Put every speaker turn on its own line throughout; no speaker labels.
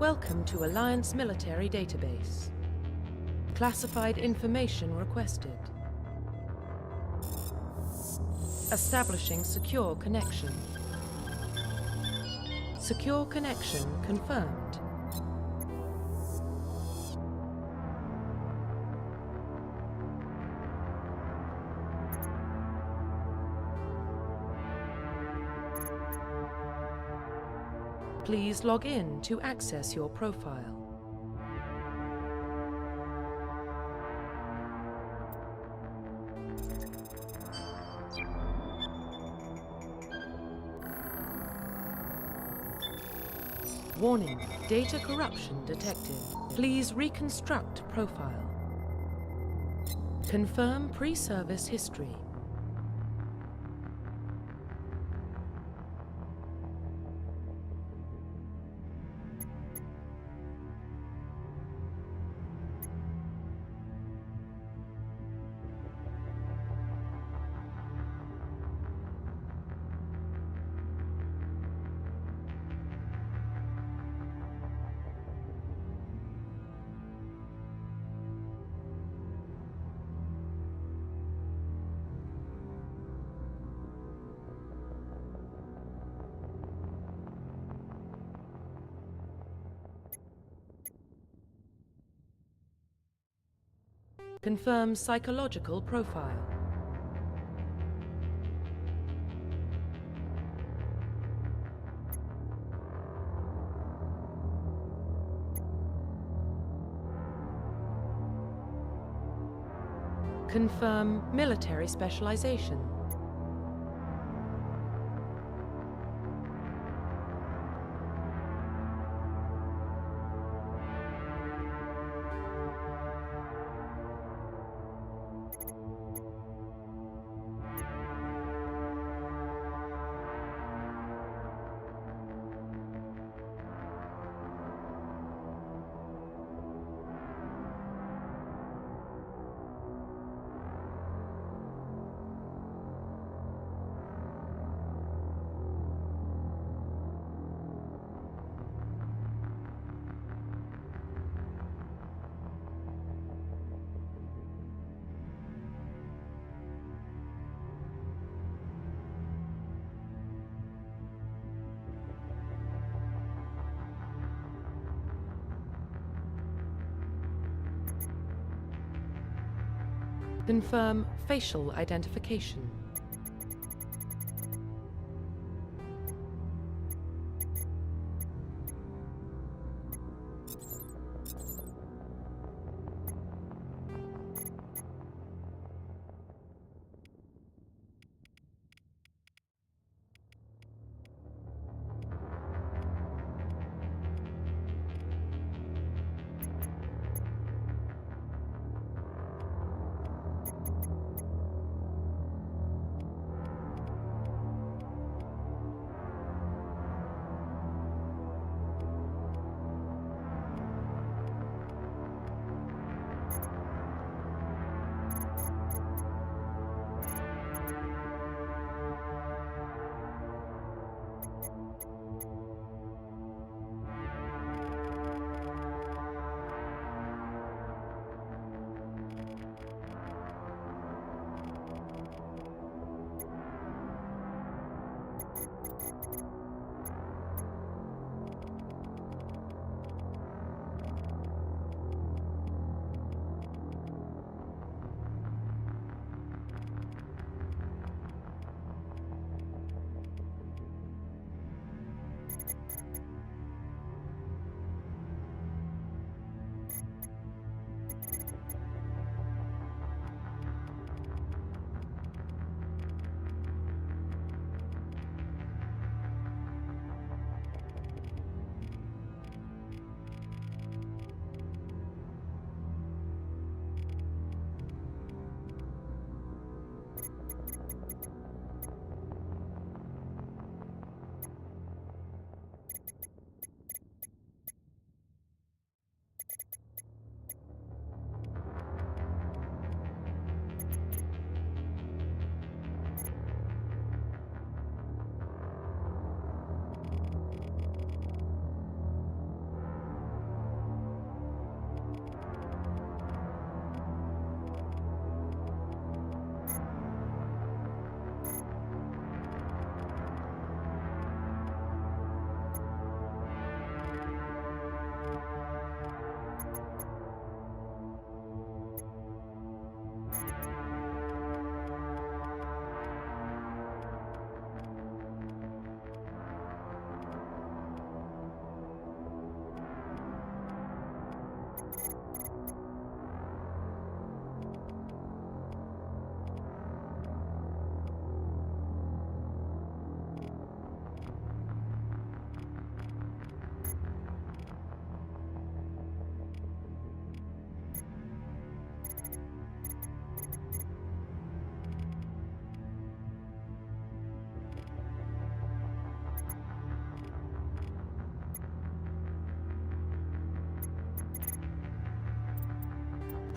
Welcome to Alliance Military Database. Classified information requested. Establishing secure connection. Secure connection confirmed. Please log in to access your profile. Warning, data corruption detected. Please reconstruct profile. Confirm pre-service history. Confirm psychological profile. Confirm military specialization. Confirm facial identification.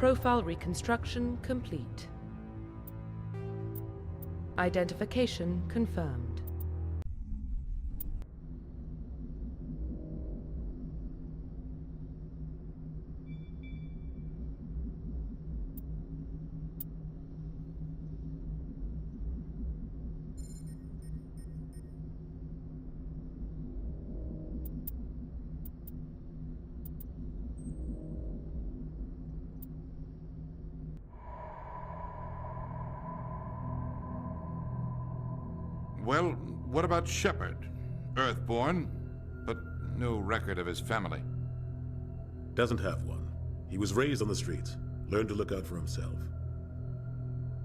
Profile reconstruction complete. Identification confirmed.
Well, what about Shepard? Earthborn, but no record of his family.
Doesn't have one. He was raised on the streets, learned to look out for himself.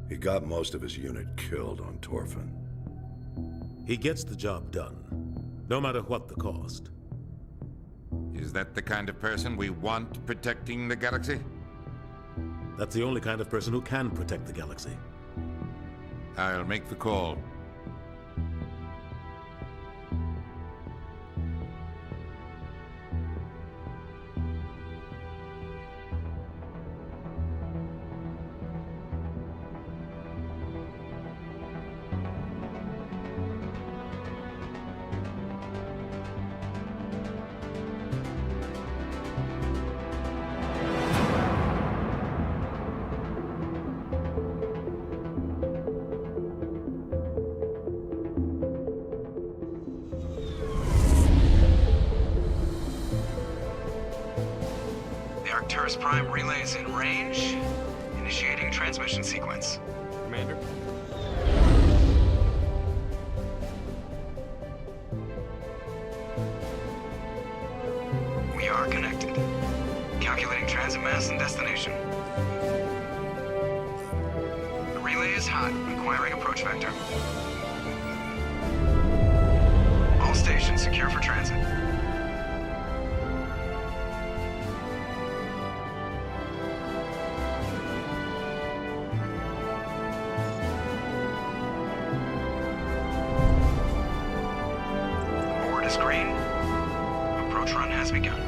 He got most of his unit killed on Torfin.
He gets the job done, no matter what the cost.
Is that the kind of person we want protecting the galaxy?
That's the only kind of person who can protect the galaxy.
I'll make the call.
Arcturus Prime relays in range. Initiating transmission sequence.
Commander?
We are connected. Calculating transit mass and destination. The relay is hot, requiring approach vector. All stations secure for transit. Screen. Approach run has begun.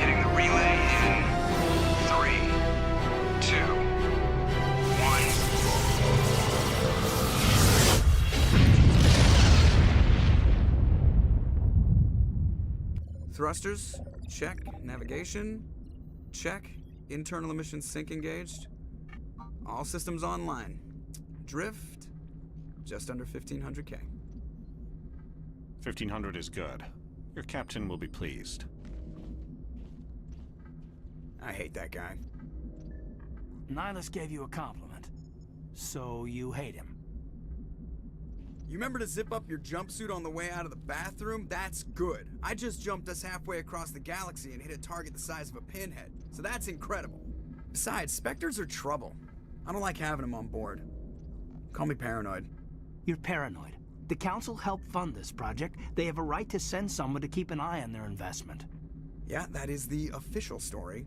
Hitting the relay in 3, 2, 1. Thrusters. Check. Navigation. Check. Internal emission sync engaged. All systems online. Drift. Just under 1500K.
1500 is good. Your captain will be pleased.
I hate that guy.
Nihilus gave you a compliment. So you hate him.
You remember to zip up your jumpsuit on the way out of the bathroom? That's good. I just jumped us halfway across the galaxy and hit a target the size of a pinhead. So that's incredible. Besides, Spectres are trouble. I don't like having them on board. Call me paranoid.
You're paranoid. The Council helped fund this project. They have a right to send someone to keep an eye on their investment.
Yeah, that is the official story.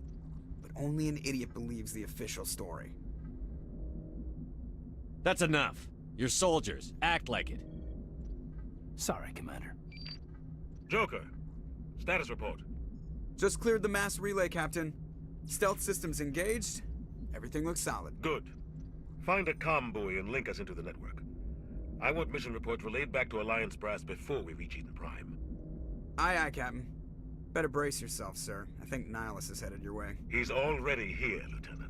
But only an idiot believes the official story.
That's enough. You're soldiers. Act like it.
Sorry, Commander.
Joker, status report.
Just cleared the mass relay, Captain. Stealth systems engaged. Everything looks solid.
Good. Find a comm buoy and link us into the network. I want mission reports relayed back to Alliance Brass before we reach Eden Prime.
Aye, aye, Captain. Better brace yourself, sir. I think Nihilus is headed your way.
He's already here, Lieutenant.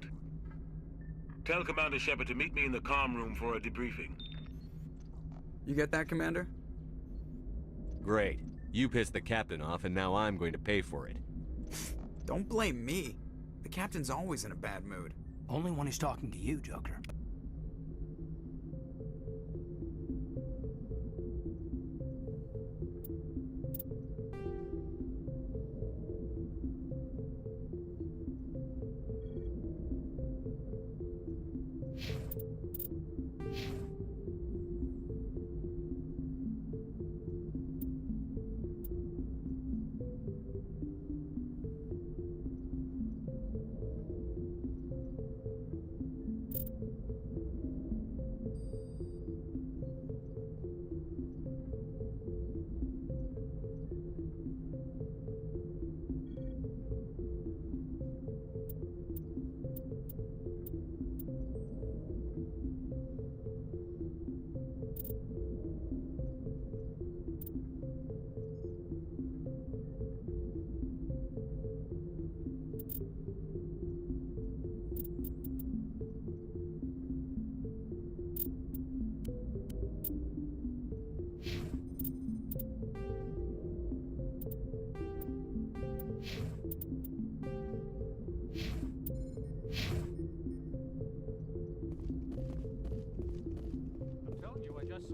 Tell Commander Shepard to meet me in the comm room for a debriefing.
You get that, Commander?
Great. You pissed the captain off, and now I'm going to pay for it.
Don't blame me. The captain's always in a bad mood.
Only when he's talking to you, Joker.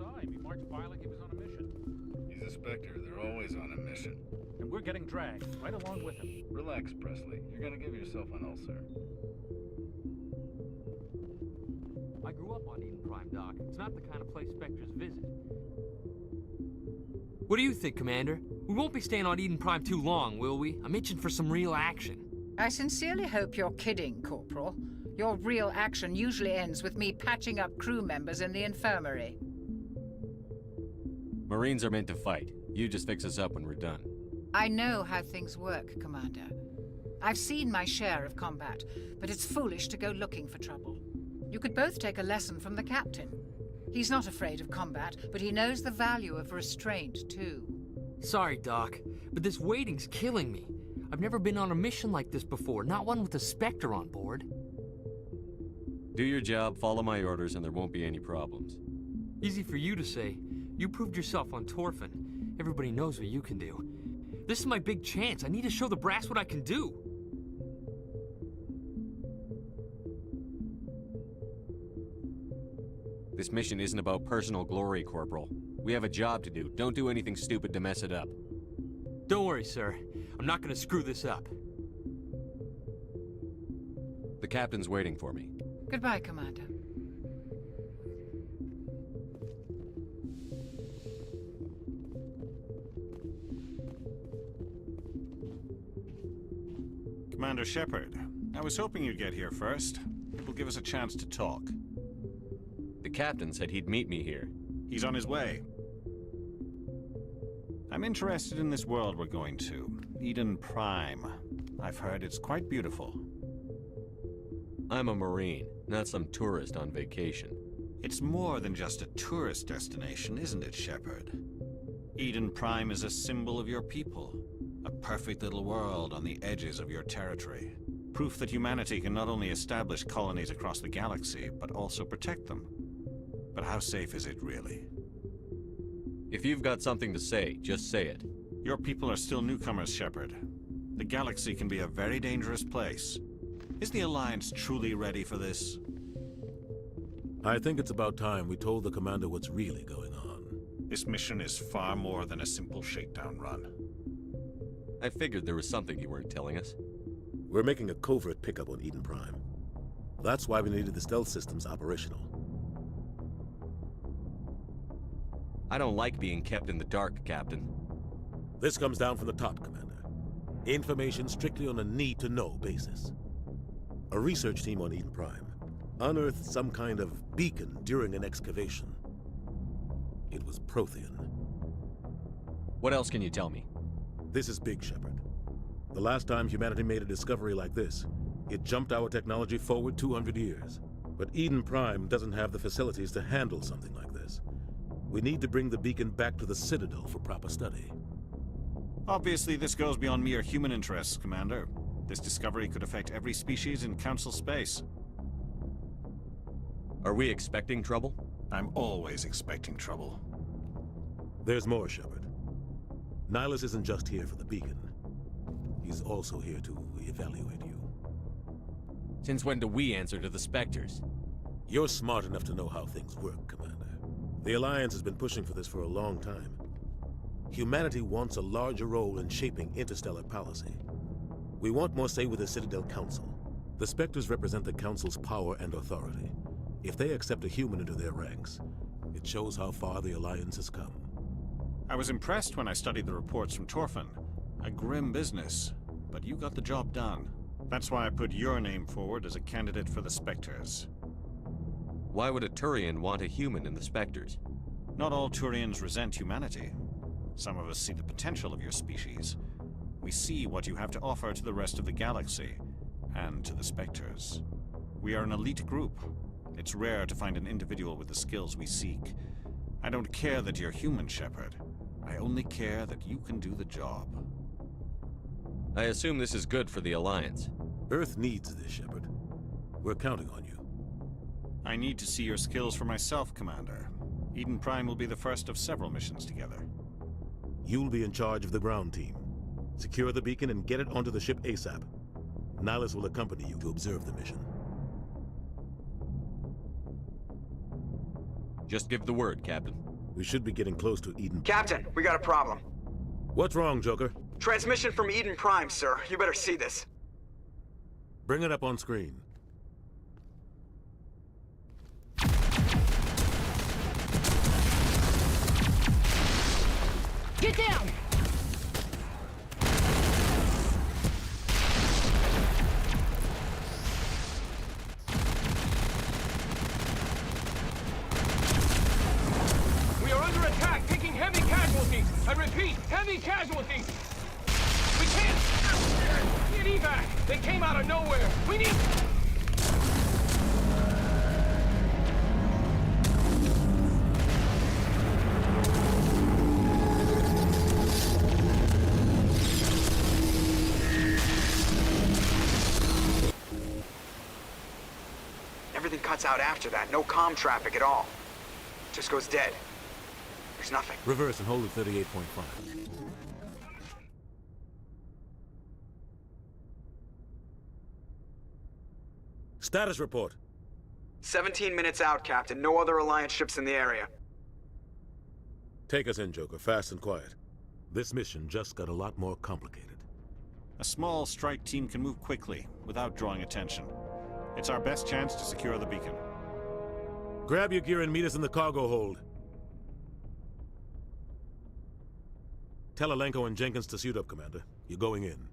saw him. He marched by like he was on a mission.
He's a Spectre. They're always on a mission.
And we're getting dragged, right along with him.
Relax, Presley. You're gonna give yourself an ulcer.
I grew up on Eden Prime, Doc. It's not the kind of place Spectres visit. What do you think, Commander? We won't be staying on Eden Prime too long, will we? I'm itching for some real action.
I sincerely hope you're kidding, Corporal. Your real action usually ends with me patching up crew members in the infirmary.
Marines are meant to fight. You just fix us up when we're done.
I know how things work, Commander. I've seen my share of combat, but it's foolish to go looking for trouble. You could both take a lesson from the captain. He's not afraid of combat, but he knows the value of restraint, too.
Sorry, Doc, but this waiting's killing me. I've never been on a mission like this before, not one with a Spectre on board.
Do your job, follow my orders, and there won't be any problems.
Easy for you to say. You proved yourself on Torfin. Everybody knows what you can do. This is my big chance. I need to show the brass what I can do.
This mission isn't about personal glory, Corporal. We have a job to do. Don't do anything stupid to mess it up.
Don't worry, sir. I'm not gonna screw this up.
The captain's waiting for me.
Goodbye, Commander.
Commander Shepard, I was hoping you'd get here first. It will give us a chance to talk.
The captain said he'd meet me here.
He's on his way. I'm interested in this world we're going to, Eden Prime. I've heard it's quite beautiful.
I'm a Marine, not some tourist on vacation.
It's more than just a tourist destination, isn't it, Shepard? Eden Prime is a symbol of your people. A perfect little world on the edges of your territory. Proof that humanity can not only establish colonies across the galaxy, but also protect them. But how safe is it, really?
If you've got something to say, just say it.
Your people are still newcomers, Shepard. The galaxy can be a very dangerous place. Is the Alliance truly ready for this?
I think it's about time we told the commander what's really going on.
This mission is far more than a simple shakedown run.
I figured there was something you weren't telling us.
We're making a covert pickup on Eden Prime. That's why we needed the stealth systems operational.
I don't like being kept in the dark, Captain.
This comes down from the top, Commander. Information strictly on a need-to-know basis. A research team on Eden Prime unearthed some kind of beacon during an excavation. It was Prothean.
What else can you tell me?
This is big, Shepard. The last time humanity made a discovery like this, it jumped our technology forward 200 years. But Eden Prime doesn't have the facilities to handle something like this. We need to bring the beacon back to the Citadel for proper study.
Obviously, this goes beyond mere human interests, Commander. This discovery could affect every species in Council space.
Are we expecting trouble?
I'm always expecting trouble.
There's more, Shepard. Nihilus isn't just here for the beacon. He's also here to evaluate you.
Since when do we answer to the Spectres?
You're smart enough to know how things work, Commander. The Alliance has been pushing for this for a long time. Humanity wants a larger role in shaping interstellar policy. We want more say with the Citadel Council. The Spectres represent the Council's power and authority. If they accept a human into their ranks, it shows how far the Alliance has come.
I was impressed when I studied the reports from Torfin. A grim business, but you got the job done. That's why I put your name forward as a candidate for the Spectres.
Why would a Turian want a human in the Spectres?
Not all Turians resent humanity. Some of us see the potential of your species. We see what you have to offer to the rest of the galaxy, and to the Spectres. We are an elite group. It's rare to find an individual with the skills we seek. I don't care that you're human, Shepard. I only care that you can do the job.
I assume this is good for the Alliance.
Earth needs this, Shepard. We're counting on you.
I need to see your skills for myself, Commander. Eden Prime will be the first of several missions together.
You'll be in charge of the ground team. Secure the beacon and get it onto the ship ASAP. Nihilus will accompany you to observe the mission.
Just give the word, Captain.
We should be getting close to Eden.
Captain, we got a problem.
What's wrong, Joker?
Transmission from Eden Prime, sir. You better see this.
Bring it up on screen.
Get down!
We are under attack, taking heavy casualties. I repeat, heavy casualties. We can't get evac. They came out of nowhere. We need...
Everything cuts out after that. No comm traffic at all. Just goes dead. There's nothing.
Reverse and hold at 38.5. Status report.
17 minutes out, Captain. No other Alliance ships in the area.
Take us in, Joker, fast and quiet. This mission just got a lot more complicated.
A small strike team can move quickly, without drawing attention. It's our best chance to secure the beacon.
Grab your gear and meet us in the cargo hold. Tell Alenko and Jenkins to suit up, Commander. You're going in.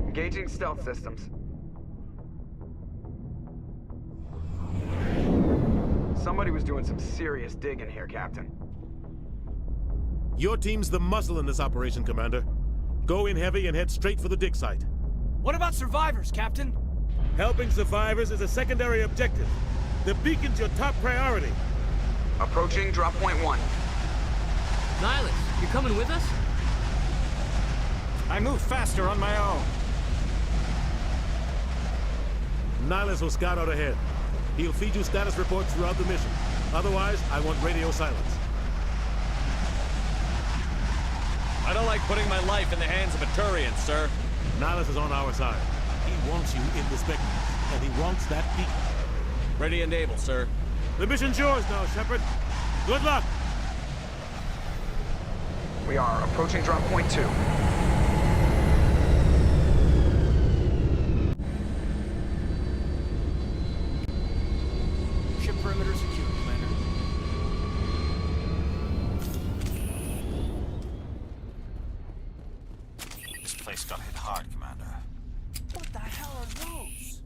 Engaging stealth systems. Somebody was doing some serious digging here, Captain.
Your team's the muscle in this operation, Commander. Go in heavy and head straight for the dig site.
What about survivors, Captain?
Helping survivors is a secondary objective. The beacon's your top priority.
Approaching drop point 1.
Nihilus, you coming with us?
I move faster on my own.
Nihilus will scout out ahead. He'll feed you status reports throughout the mission. Otherwise, I want radio silence.
I don't like putting my life in the hands of a Turian, sir.
Nihilus is on our side. He wants you in the spectrum, and he wants that beacon.
Ready and able, sir.
The mission's yours now, Shepard. Good luck!
We are approaching drop point 2.
Ship perimeter secure, Commander.
This place got hit hard, Commander.
What the hell are those?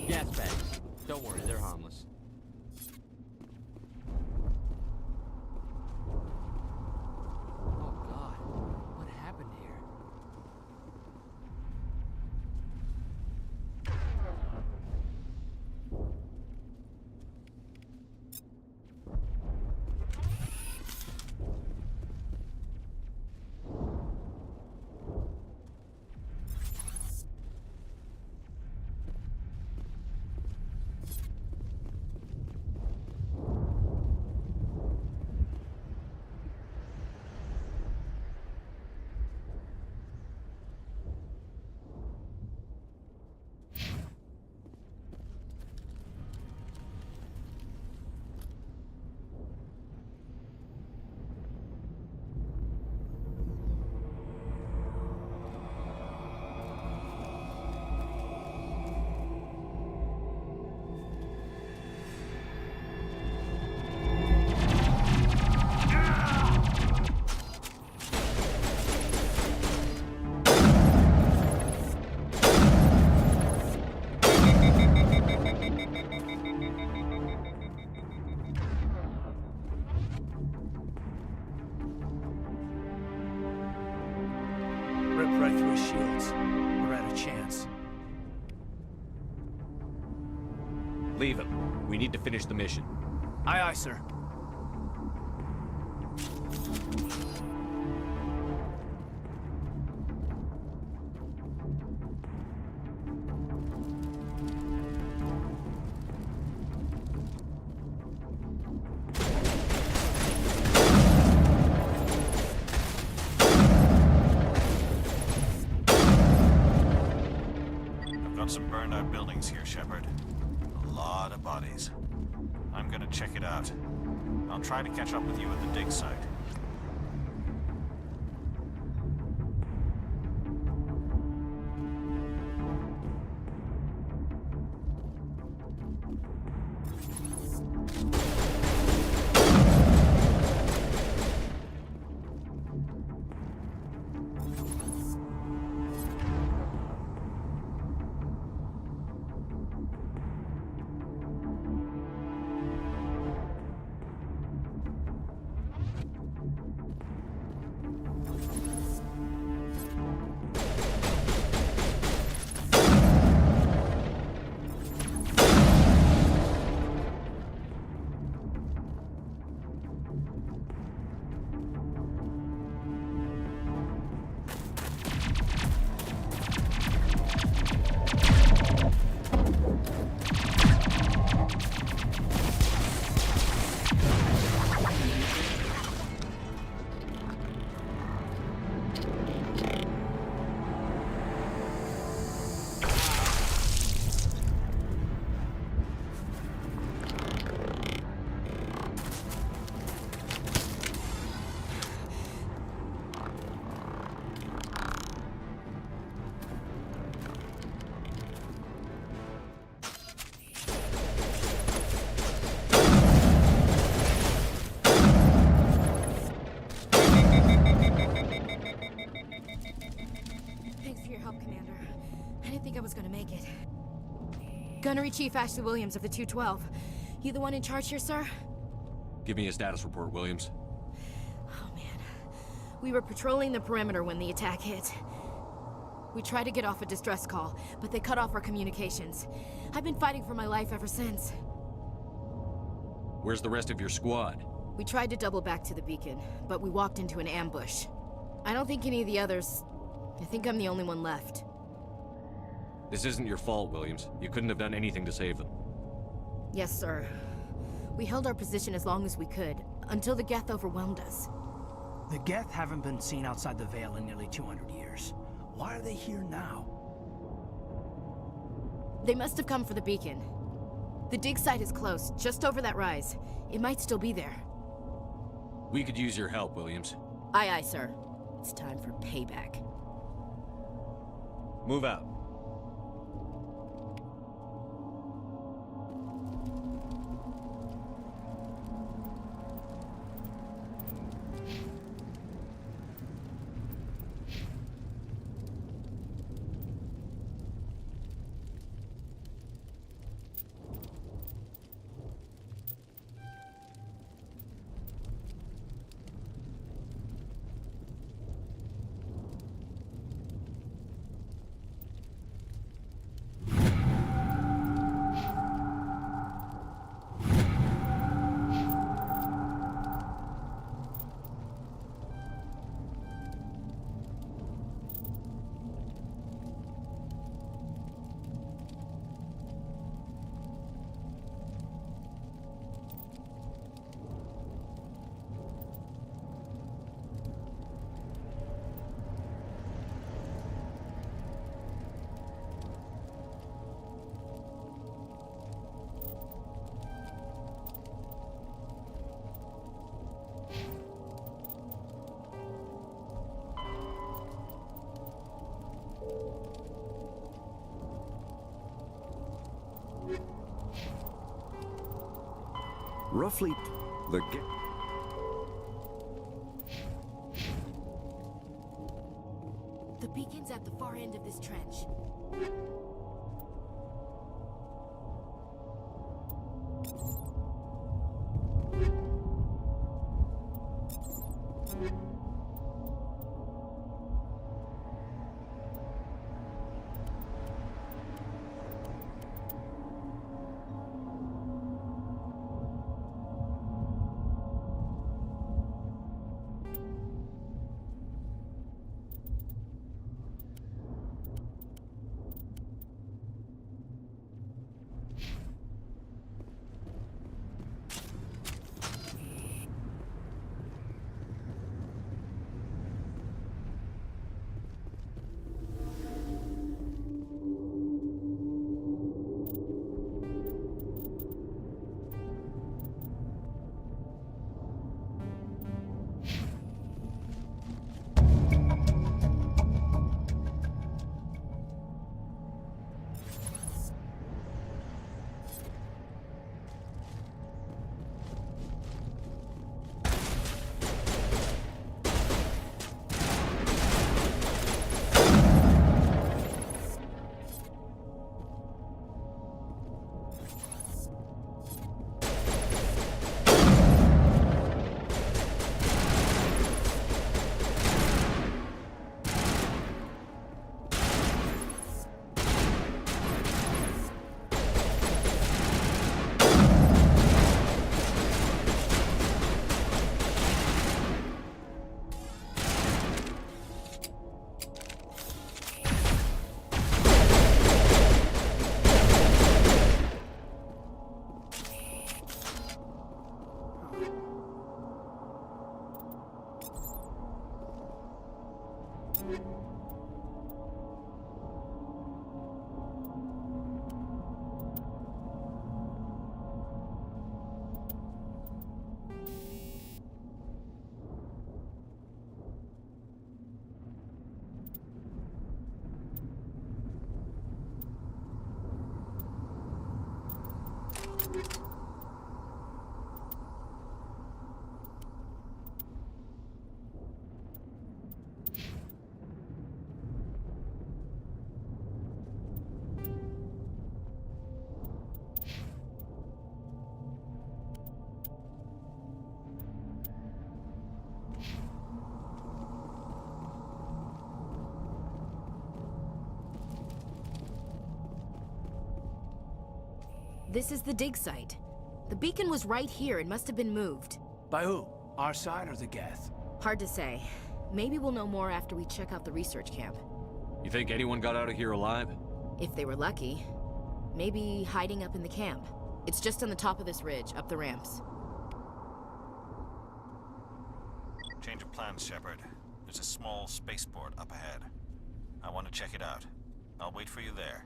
Gas bags. Don't worry, they're harmless. Oh God, what happened here?
Rip right through his shields. We're out of chance.
Leave him. We need to finish the mission.
Aye, aye, sir.
got some burned out buildings here, Shepard. A lot of bodies. I'm gonna check it out. I'll try to catch up with you at the dig site.
Gunnery Chief Ashley Williams of the 212. You the one in charge here, sir?
Give me a status report, Williams.
Oh, man. We were patrolling the perimeter when the attack hit. We tried to get off a distress call, but they cut off our communications. I've been fighting for my life ever since.
Where's the rest of your squad?
We tried to double back to the beacon, but we walked into an ambush. I don't think any of the others... I think I'm the only one left.
This isn't your fault, Williams. You couldn't have done anything to save them.
Yes, sir. We held our position as long as we could, until the Geth overwhelmed us.
The Geth haven't been seen outside the Veil in nearly 200 years. Why are they here now?
They must have come for the beacon. The dig site is close, just over that rise. It might still be there.
We could use your help, Williams.
Aye, aye, sir. It's time for payback.
Move out.
Roughly,
The beacon's at the far end of this trench. This is the dig site. The beacon was right here. It must have been moved.
By who? Our side or the Geth?
Hard to say. Maybe we'll know more after we check out the research camp.
You think anyone got out of here alive?
If they were lucky. Maybe hiding up in the camp. It's just on the top of this ridge, up the ramps.
Change of plans, Shepard. There's a small spaceport up ahead. I want to check it out. I'll wait for you there.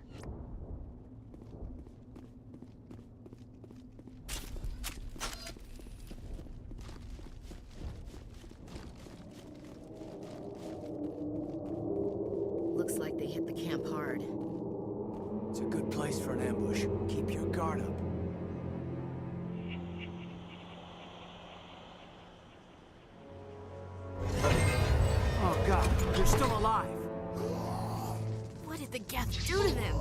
Looks like they hit the camp hard.
It's a good place for an ambush. Keep your guard up. Oh God, you're still alive.
What did the Geth do to them?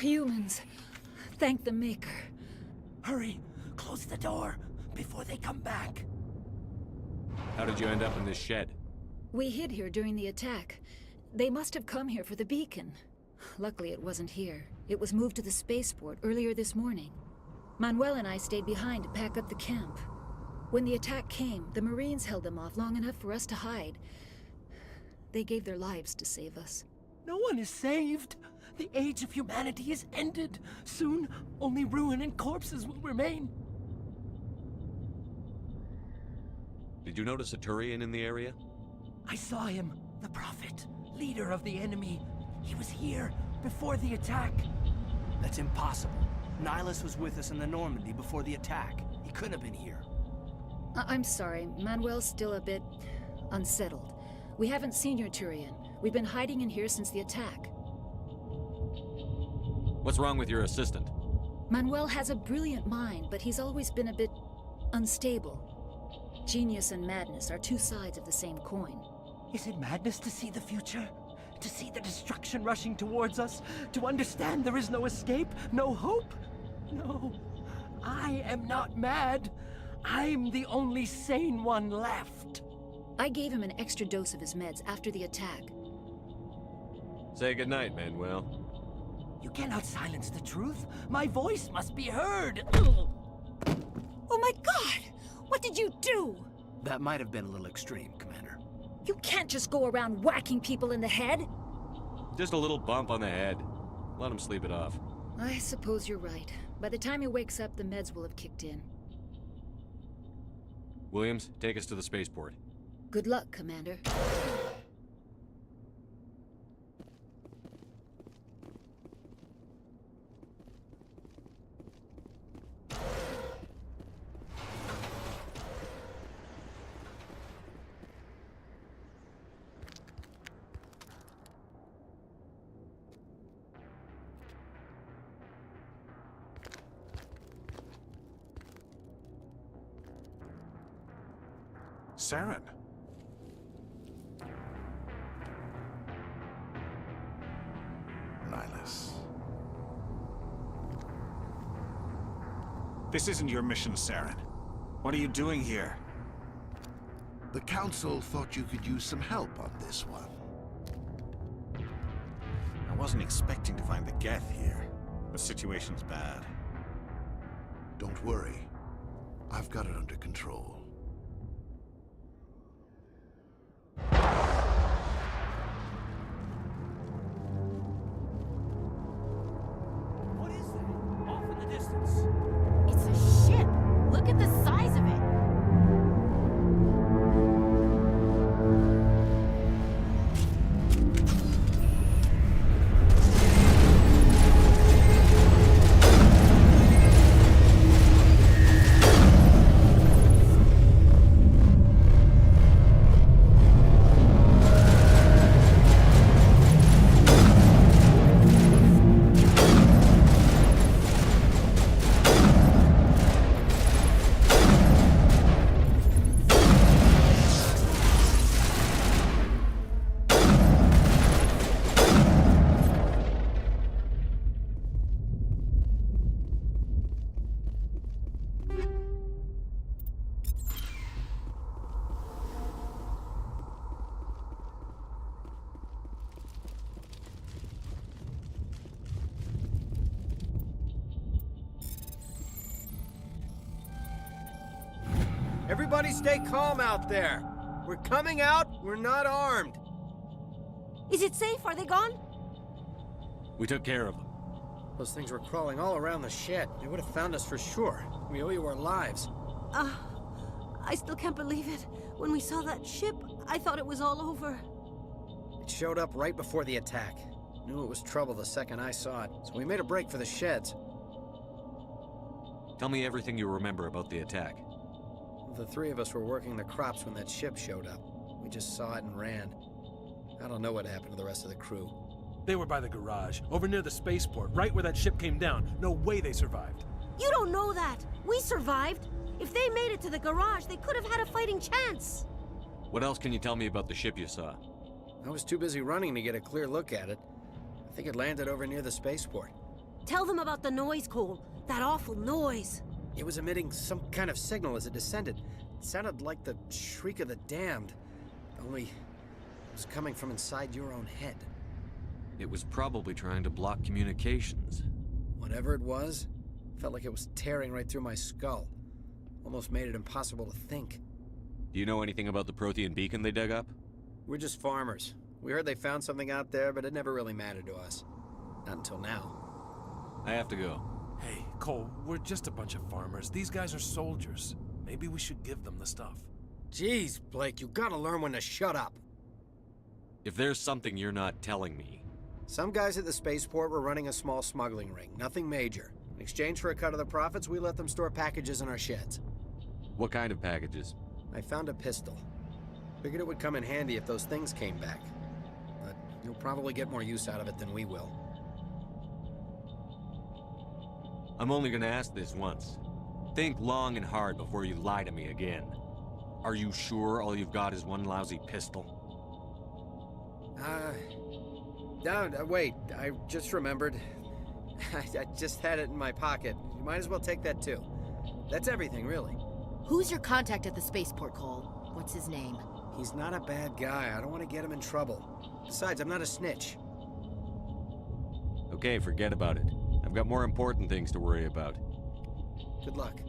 Humans. Thank the Maker.
Hurry! Close the door before they come back.
How did you end up in this shed?
We hid here during the attack. They must have come here for the beacon. Luckily, it wasn't here. It was moved to the spaceport earlier this morning. Manuel and I stayed behind to pack up the camp. When the attack came, the Marines held them off long enough for us to hide. They gave their lives to save us.
No one is saved. The age of humanity is ended. Soon, only ruin and corpses will remain.
Did you notice a Turian in the area?
I saw him, the Prophet, leader of the enemy. He was here before the attack. That's impossible. Nihilus was with us in the Normandy before the attack. He couldn't have been here.
I'm sorry. Manuel's still a bit unsettled. We haven't seen your Turian. We've been hiding in here since the attack.
What's wrong with your assistant?
Manuel has a brilliant mind, but he's always been a bit unstable. Genius and madness are two sides of the same coin.
Is it madness to see the future? To see the destruction rushing towards us? To understand there is no escape? No hope? No. I am not mad. I'm the only sane one left.
I gave him an extra dose of his meds after the attack.
Say goodnight, Manuel.
You cannot silence the truth. My voice must be heard.
Oh my God! What did you do?
That might have been a little extreme, Commander.
You can't just go around whacking people in the head.
Just a little bump on the head. Let him sleep it off.
I suppose you're right. By the time he wakes up, the meds will have kicked in.
Williams, take us to the spaceport.
Good luck, Commander.
Saren. Nihilus. This isn't your mission, Saren. What are you doing here?
The Council thought you could use some help on this one.
wasn't expecting to find the Geth here. The situation's bad.
Don't worry. I've got it under control.
What is that? Off in the distance.
It's a ship. Look at the size of it.
Everybody stay calm out there. We're coming out, we're not armed.
Is it safe? Are they gone?
We took care of them.
Those things were crawling all around the shed. They would have found us for sure. We owe you our lives.
I still can't believe it. When we saw that ship, I thought it was all over.
It showed up right before the attack. Knew it was trouble the second I saw it, so we made a break for the sheds.
Tell me everything you remember about the attack.
The three of us were working the crops when that ship showed up. We just saw it and ran. I don't know what happened to the rest of the crew.
They were by the garage, over near the spaceport, right where that ship came down. No way they survived.
You don't know that. We survived. If they made it to the garage, they could have had a fighting chance.
What else can you tell me about the ship you saw?
I was too busy running to get a clear look at it. I think it landed over near the spaceport.
Tell them about the noise, Cole. That awful noise.
It was emitting some kind of signal as it descended. It sounded like the shriek of the damned. Only it was coming from inside your own head.
It was probably trying to block communications.
Whatever it was, felt like it was tearing right through my skull. Almost made it impossible to think.
Do you know anything about the Prothean beacon they dug up?
We're just farmers. We heard they found something out there, but it never really mattered to us. Not until now.
I have to go.
Hey, Cole, we're just a bunch of farmers. These guys are soldiers. Maybe we should give them the stuff.
Jeez, Blake, you gotta learn when to shut up.
If there's something you're not telling me...
Some guys at the spaceport were running a small smuggling ring. Nothing major. In exchange for a cut of the profits, we let them store packages in our sheds.
What kind of packages?
I found a pistol. Figured it would come in handy if those things came back. But you'll probably get more use out of it than we will.
I'm only gonna ask this once. Think long and hard before you lie to me again. Are you sure all you've got is one lousy pistol?
Wait, I just remembered. I just had it in my pocket. You might as well take that too. That's everything, really.
Who's your contact at the spaceport, Cole? What's his name?
He's not a bad guy. I don't want to get him in trouble. Besides, I'm not a snitch.
Okay, forget about it. I've got more important things to worry about.
Good luck.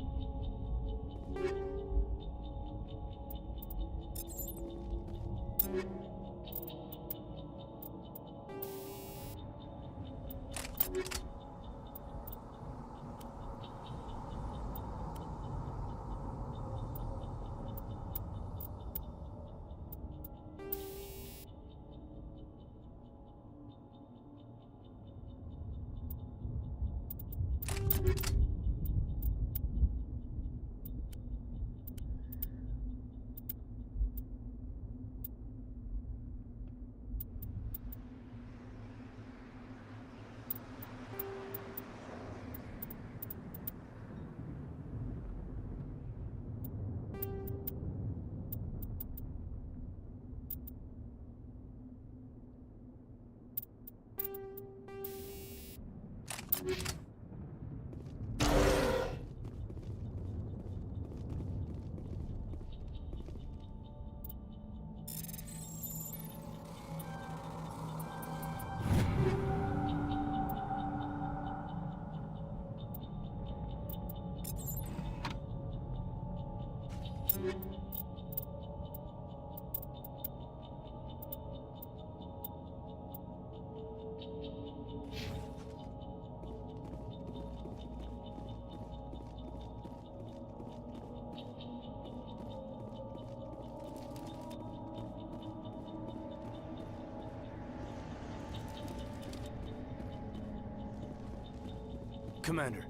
Commander,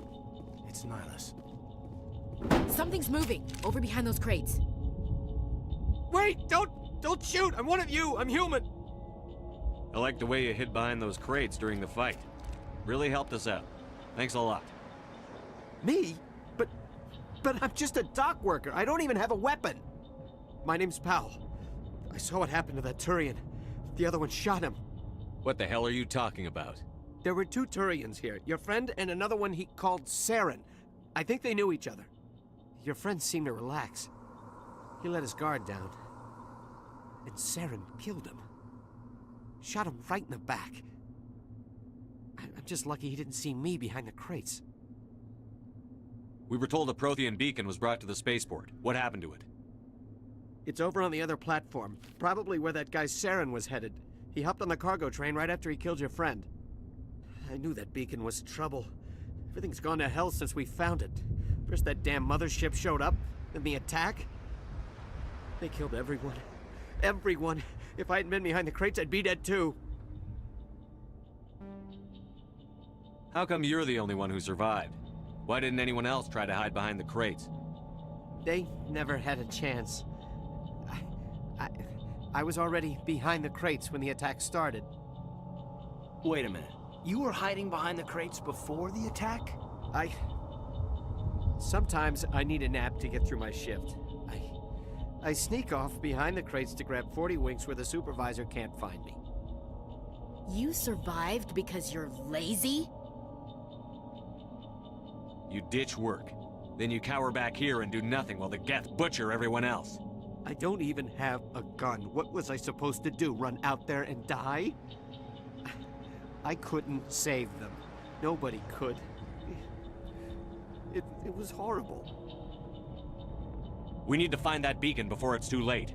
it's Nihilus.
Something's moving, over behind those crates.
Wait! Don't shoot! I'm one of you! I'm human!
I like the way you hid behind those crates during the fight. Really helped us out. Thanks a lot.
Me? But I'm just a dock worker. I don't even have a weapon. My name's Powell. I saw what happened to that Turian. The other one shot him.
What the hell are you talking about?
There were 2 Turians here. Your friend and another one he called Saren. I think they knew each other. Your friend seemed to relax. He let his guard down. And Saren killed him. Shot him right in the back. I'm just lucky he didn't see me behind the crates.
We were told a Prothean beacon was brought to the spaceport. What happened to it?
It's over on the other platform. Probably where that guy Saren was headed. He hopped on the cargo train right after he killed your friend. I knew that beacon was trouble. Everything's gone to hell since we found it. First that damn mothership showed up, then the attack. They killed everyone. Everyone. If I hadn't been behind the crates, I'd be dead too.
How come you're the only one who survived? Why didn't anyone else try to hide behind the crates?
They never had a chance. I was already behind the crates when the attack started.
Wait a minute. You were hiding behind the crates before the attack?
Sometimes I need a nap to get through my shift. I sneak off behind the crates to grab 40 winks where the supervisor can't find me.
You survived because you're lazy?
You ditch work. Then you cower back here and do nothing while the Geth butcher everyone else.
I don't even have a gun. What was I supposed to do? Run out there and die? I couldn't save them. Nobody could. It was horrible.
We need to find that beacon before it's too late.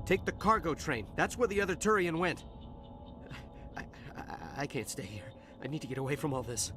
Take the cargo train. That's where the other Turian went. I can't stay here. I need to get away from all this.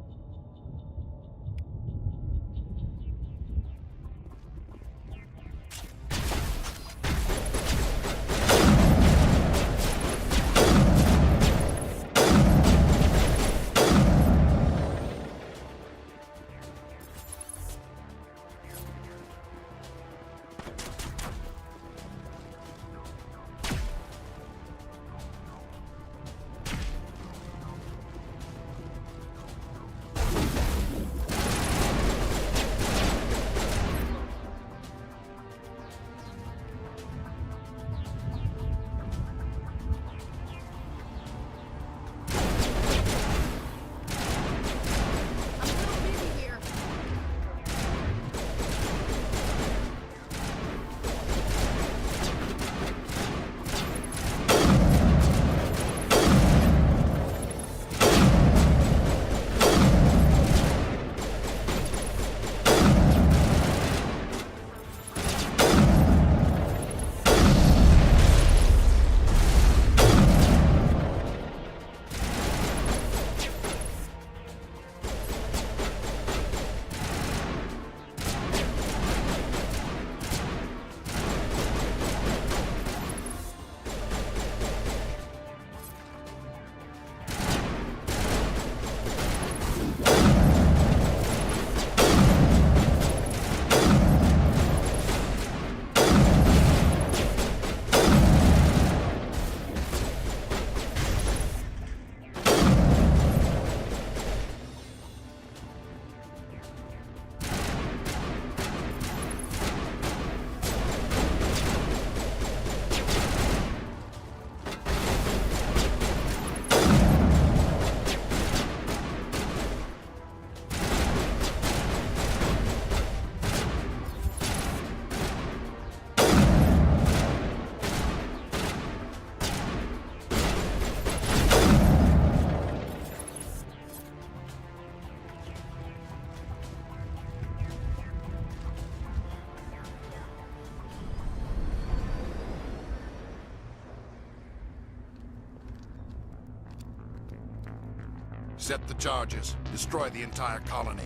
Set the charges. Destroy the entire colony.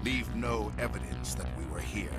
Leave no evidence that we were here.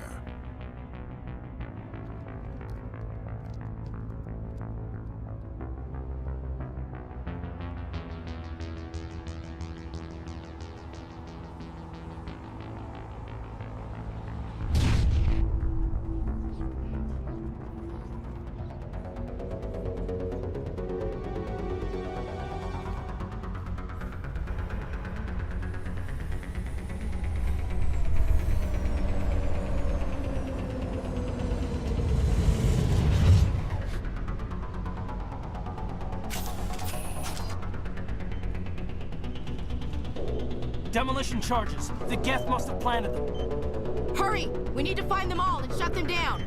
Demolition charges. The Geth must have planted them.
Hurry! We need to find them all and shut them down!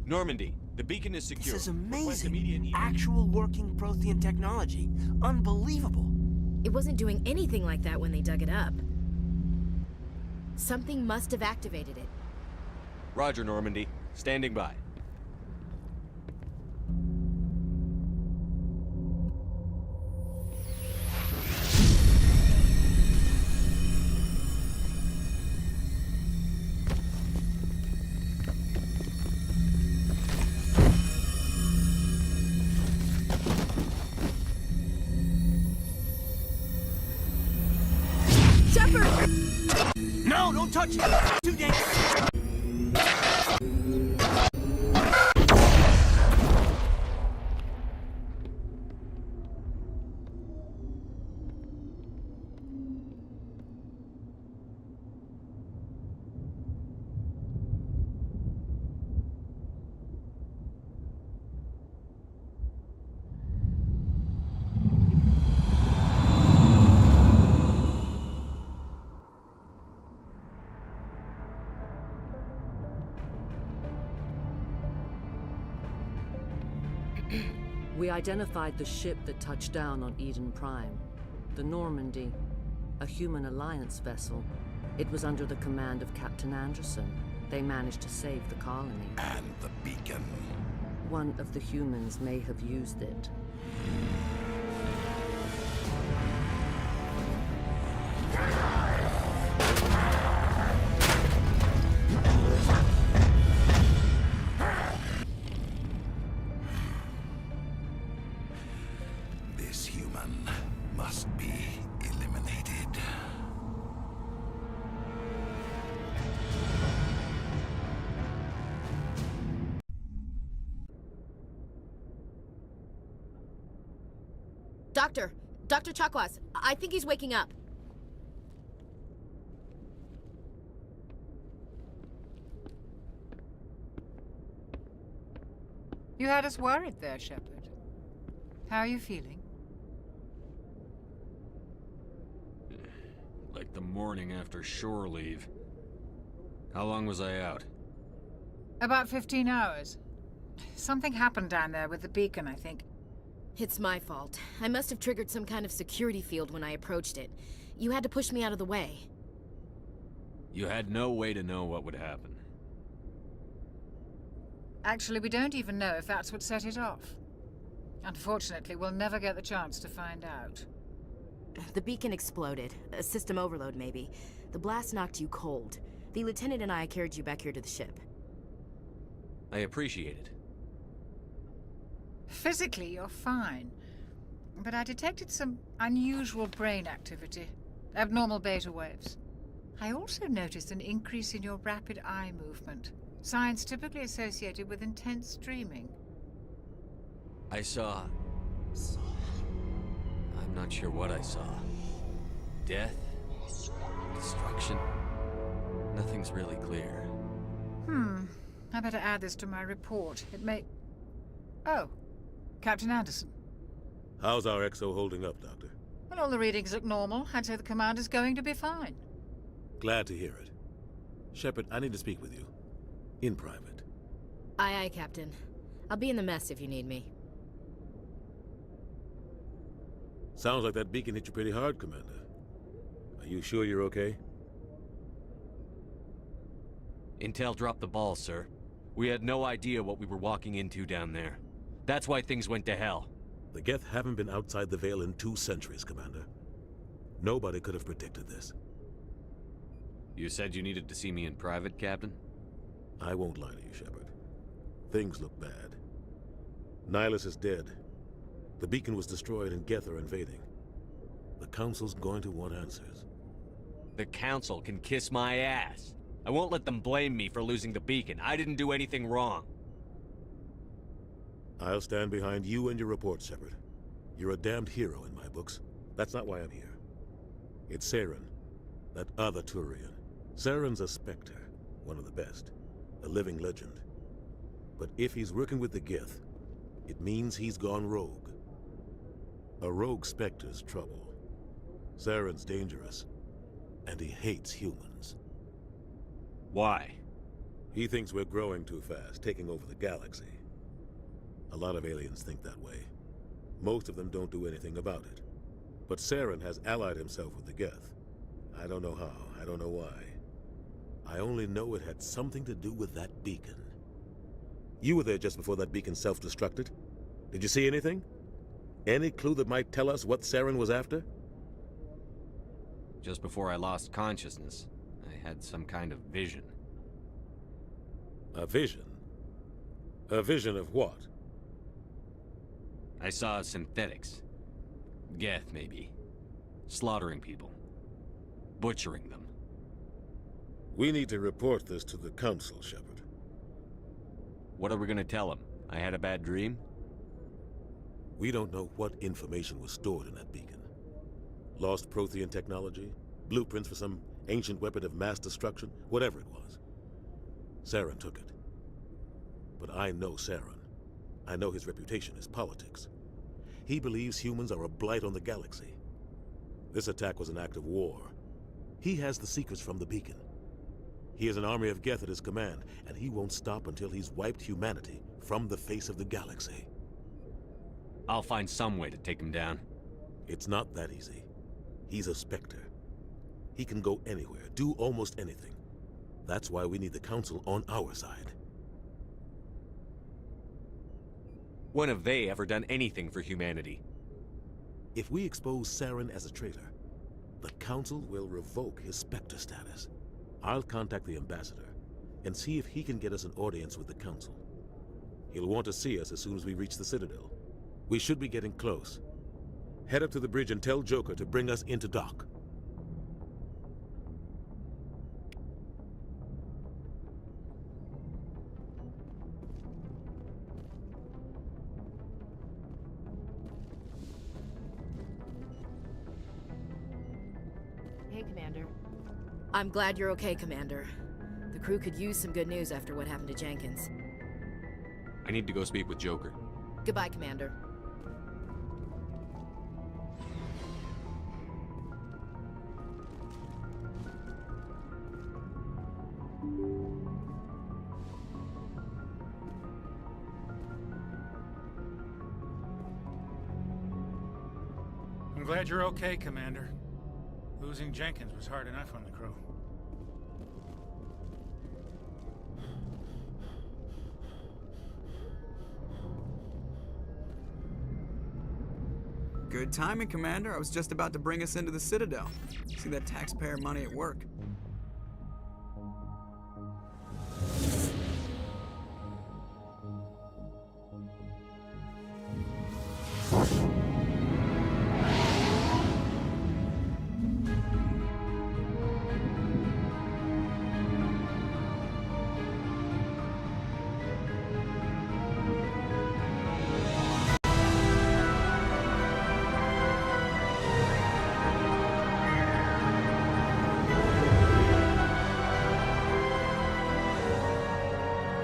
Normandy, the beacon is secure.
This is amazing. Actual working Prothean technology. Unbelievable.
It wasn't doing anything like that when they dug it up. Something must have activated it.
Roger, Normandy. Standing by.
No, don't touch it! Too dangerous!
We identified the ship that touched down on Eden Prime. The Normandy, a human alliance vessel. It was under the command of Captain Anderson. They managed to save the colony.
And the beacon.
One of the humans may have used it.
Doctor! Dr. Chakwas, I think he's waking up.
You had us worried there, Shepard. How are you feeling?
Like the morning after shore leave. How long was I out?
About 15 hours. Something happened down there with the beacon, I think.
It's my fault. I must have triggered some kind of security field when I approached it. You had to push me out of the way.
You had no way to know what would happen.
Actually, we don't even know if that's what set it off. Unfortunately, we'll never get the chance to find out.
The beacon exploded. A system overload, maybe. The blast knocked you cold. The lieutenant and I carried you back here to the ship.
I appreciate it.
Physically, you're fine. But I detected some unusual brain activity. Abnormal beta waves. I also noticed an increase in your rapid eye movement. Signs typically associated with intense dreaming.
I saw... I'm not sure what I saw. Death? Destruction? Nothing's really clear.
I better add this to my report. It may... Oh. Captain Anderson.
How's our XO holding up, Doctor?
Well, all the readings look normal. I'd say the commander's going to be fine.
Glad to hear it. Shepard, I need to speak with you. In private.
Aye, aye, Captain. I'll be in the mess if you need me.
Sounds like that beacon hit you pretty hard, Commander. Are you sure you're okay?
Intel dropped the ball, sir. We had no idea what we were walking into down there. That's why things went to hell.
The Geth haven't been outside the Veil in 2 centuries, Commander. Nobody could have predicted this.
You said you needed to see me in private, Captain?
I won't lie to you, Shepard. Things look bad. Nihilus is dead. The beacon was destroyed and Geth are invading. The Council's going to want answers.
The Council can kiss my ass. I won't let them blame me for losing the beacon. I didn't do anything wrong.
I'll stand behind you and your report, Shepard. You're a damned hero in my books. That's not why I'm here. It's Saren, that other Turian. Saren's a Spectre, one of the best. A living legend. But if he's working with the Geth, it means he's gone rogue. A rogue Spectre's trouble. Saren's dangerous, and he hates humans.
Why?
He thinks we're growing too fast, taking over the galaxy. A lot of aliens think that way. Most of them don't do anything about it. But Saren has allied himself with the Geth. I don't know how, I don't know why. I only know it had something to do with that beacon. You were there just before that beacon self-destructed. Did you see anything? Any clue that might tell us what Saren was after?
Just before I lost consciousness, I had some kind of vision.
A vision? A vision of what?
I saw synthetics. Geth, maybe. Slaughtering people. Butchering them.
We need to report this to the Council, Shepard.
What are we gonna tell them? I had a bad dream?
We don't know what information was stored in that beacon. Lost Prothean technology? Blueprints for some ancient weapon of mass destruction? Whatever it was. Saren took it. But I know Saren. I know his reputation is politics. He believes humans are a blight on the galaxy. This attack was an act of war. He has the secrets from the beacon. He has an army of Geth at his command, and he won't stop until he's wiped humanity from the face of the galaxy.
I'll find some way to take him down.
It's not that easy. He's a Spectre. He can go anywhere, do almost anything. That's why we need the Council on our side.
When have they ever done anything for humanity?
If we expose Saren as a traitor, the Council will revoke his Spectre status. I'll contact the Ambassador and see if he can get us an audience with the Council. He'll want to see us as soon as we reach the Citadel. We should be getting close. Head up to the bridge and tell Joker to bring us into dock.
I'm glad you're okay, Commander. The crew could use some good news after what happened to Jenkins.
I need to go speak with Joker.
Goodbye, Commander.
I'm glad you're okay, Commander. Losing Jenkins was hard enough on the crew.
Good timing, Commander. I was just about to bring us into the Citadel. See that taxpayer money at work.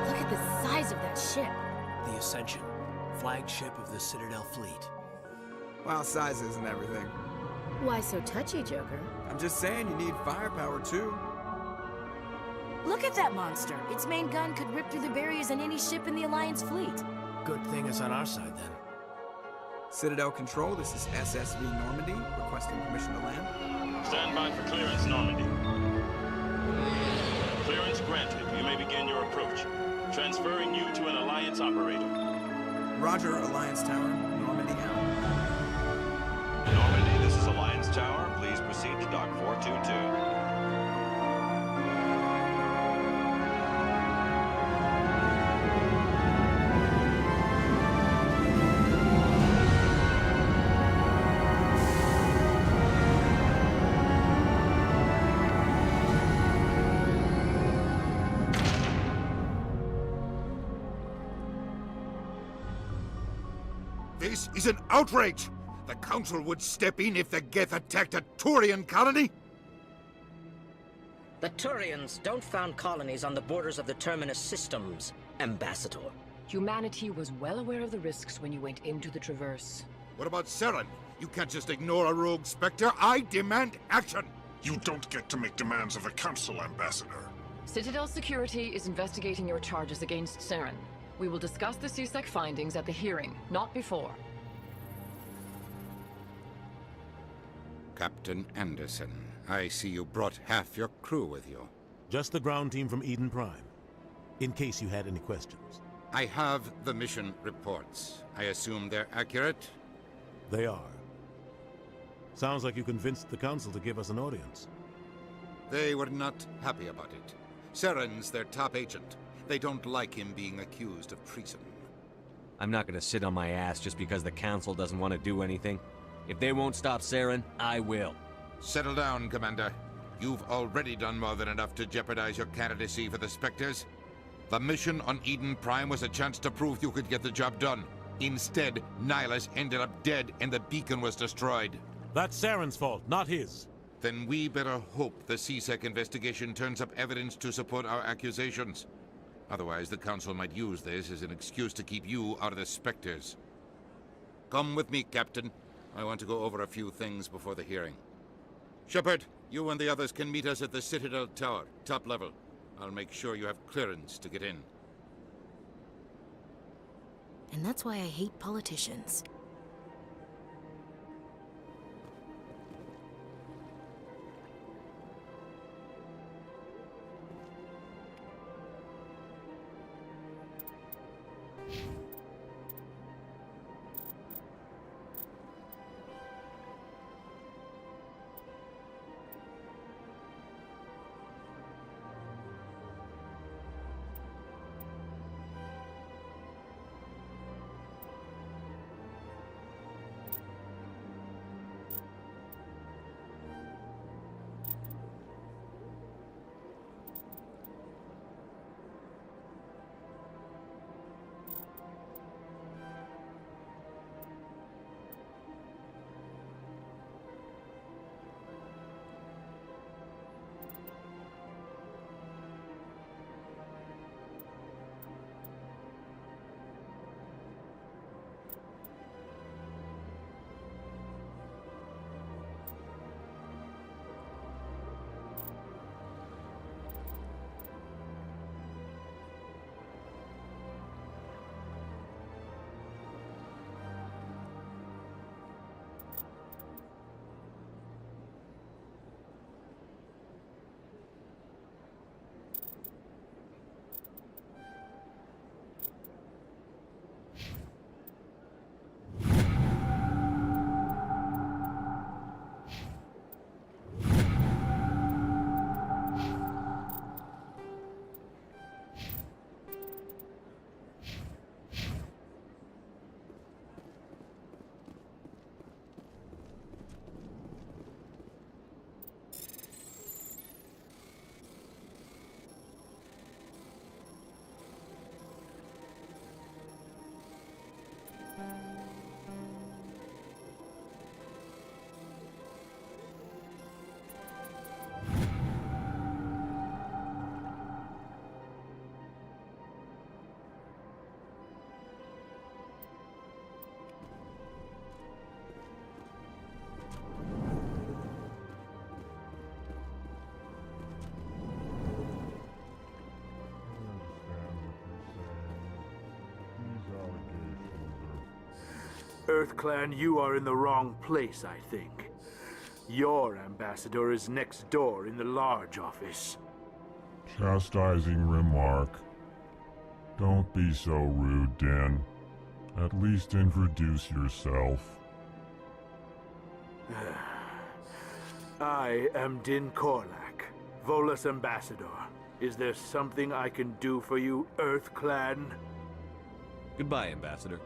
Look at the size of that ship.
The Ascension, flagship of the Citadel fleet.
Well, size isn't everything.
Why so touchy, Joker?
I'm just saying you need firepower, too.
Look at that monster. Its main gun could rip through the barriers in any ship in the Alliance fleet.
Good thing it's on our side, then.
Citadel Control, this is SSV Normandy, requesting permission to land.
Stand by for clearance, Normandy. Clearance granted. You may begin your approach. Transferring you to an Alliance operator.
Roger, Alliance Tower. Normandy out.
Normandy, this is Alliance Tower. Please proceed to Dock 422.
This is an outrage! The Council would step in if the Geth attacked a Turian colony?
The Turians don't found colonies on the borders of the Terminus systems, Ambassador.
Humanity was well aware of the risks when you went into the Traverse.
What about Saren? You can't just ignore a rogue Spectre. I demand action!
You don't get to make demands of the Council, Ambassador.
Citadel Security is investigating your charges against Saren. We will discuss the CSEC findings at the hearing, not before.
Captain Anderson, I see you brought half your crew with you.
Just the ground team from Eden Prime, in case you had any questions.
I have the mission reports. I assume they're accurate?
They are. Sounds like you convinced the Council to give us an audience.
They were not happy about it. Saren's their top agent. They don't like him being accused of treason.
I'm not gonna sit on my ass just because the Council doesn't want to do anything. If they won't stop Saren, I will.
Settle down, Commander. You've already done more than enough to jeopardize your candidacy for the Spectres. The mission on Eden Prime was a chance to prove you could get the job done. Instead, Nihilus ended up dead and the beacon was destroyed.
That's Saren's fault, not his.
Then we better hope the CSEC investigation turns up evidence to support our accusations. Otherwise, the Council might use this as an excuse to keep you out of the Spectres. Come with me, Captain. I want to go over a few things before the hearing. Shepard, you and the others can meet us at the Citadel Tower, top level. I'll make sure you have clearance to get in.
And that's why I hate politicians.
EarthClan, you are in the wrong place, I think. Your ambassador is next door in the large office.
Chastising remark. Don't be so rude, Din. At least introduce yourself.
I am Din Korlak, Volus ambassador. Is there something I can do for you, EarthClan?
Goodbye, Ambassador.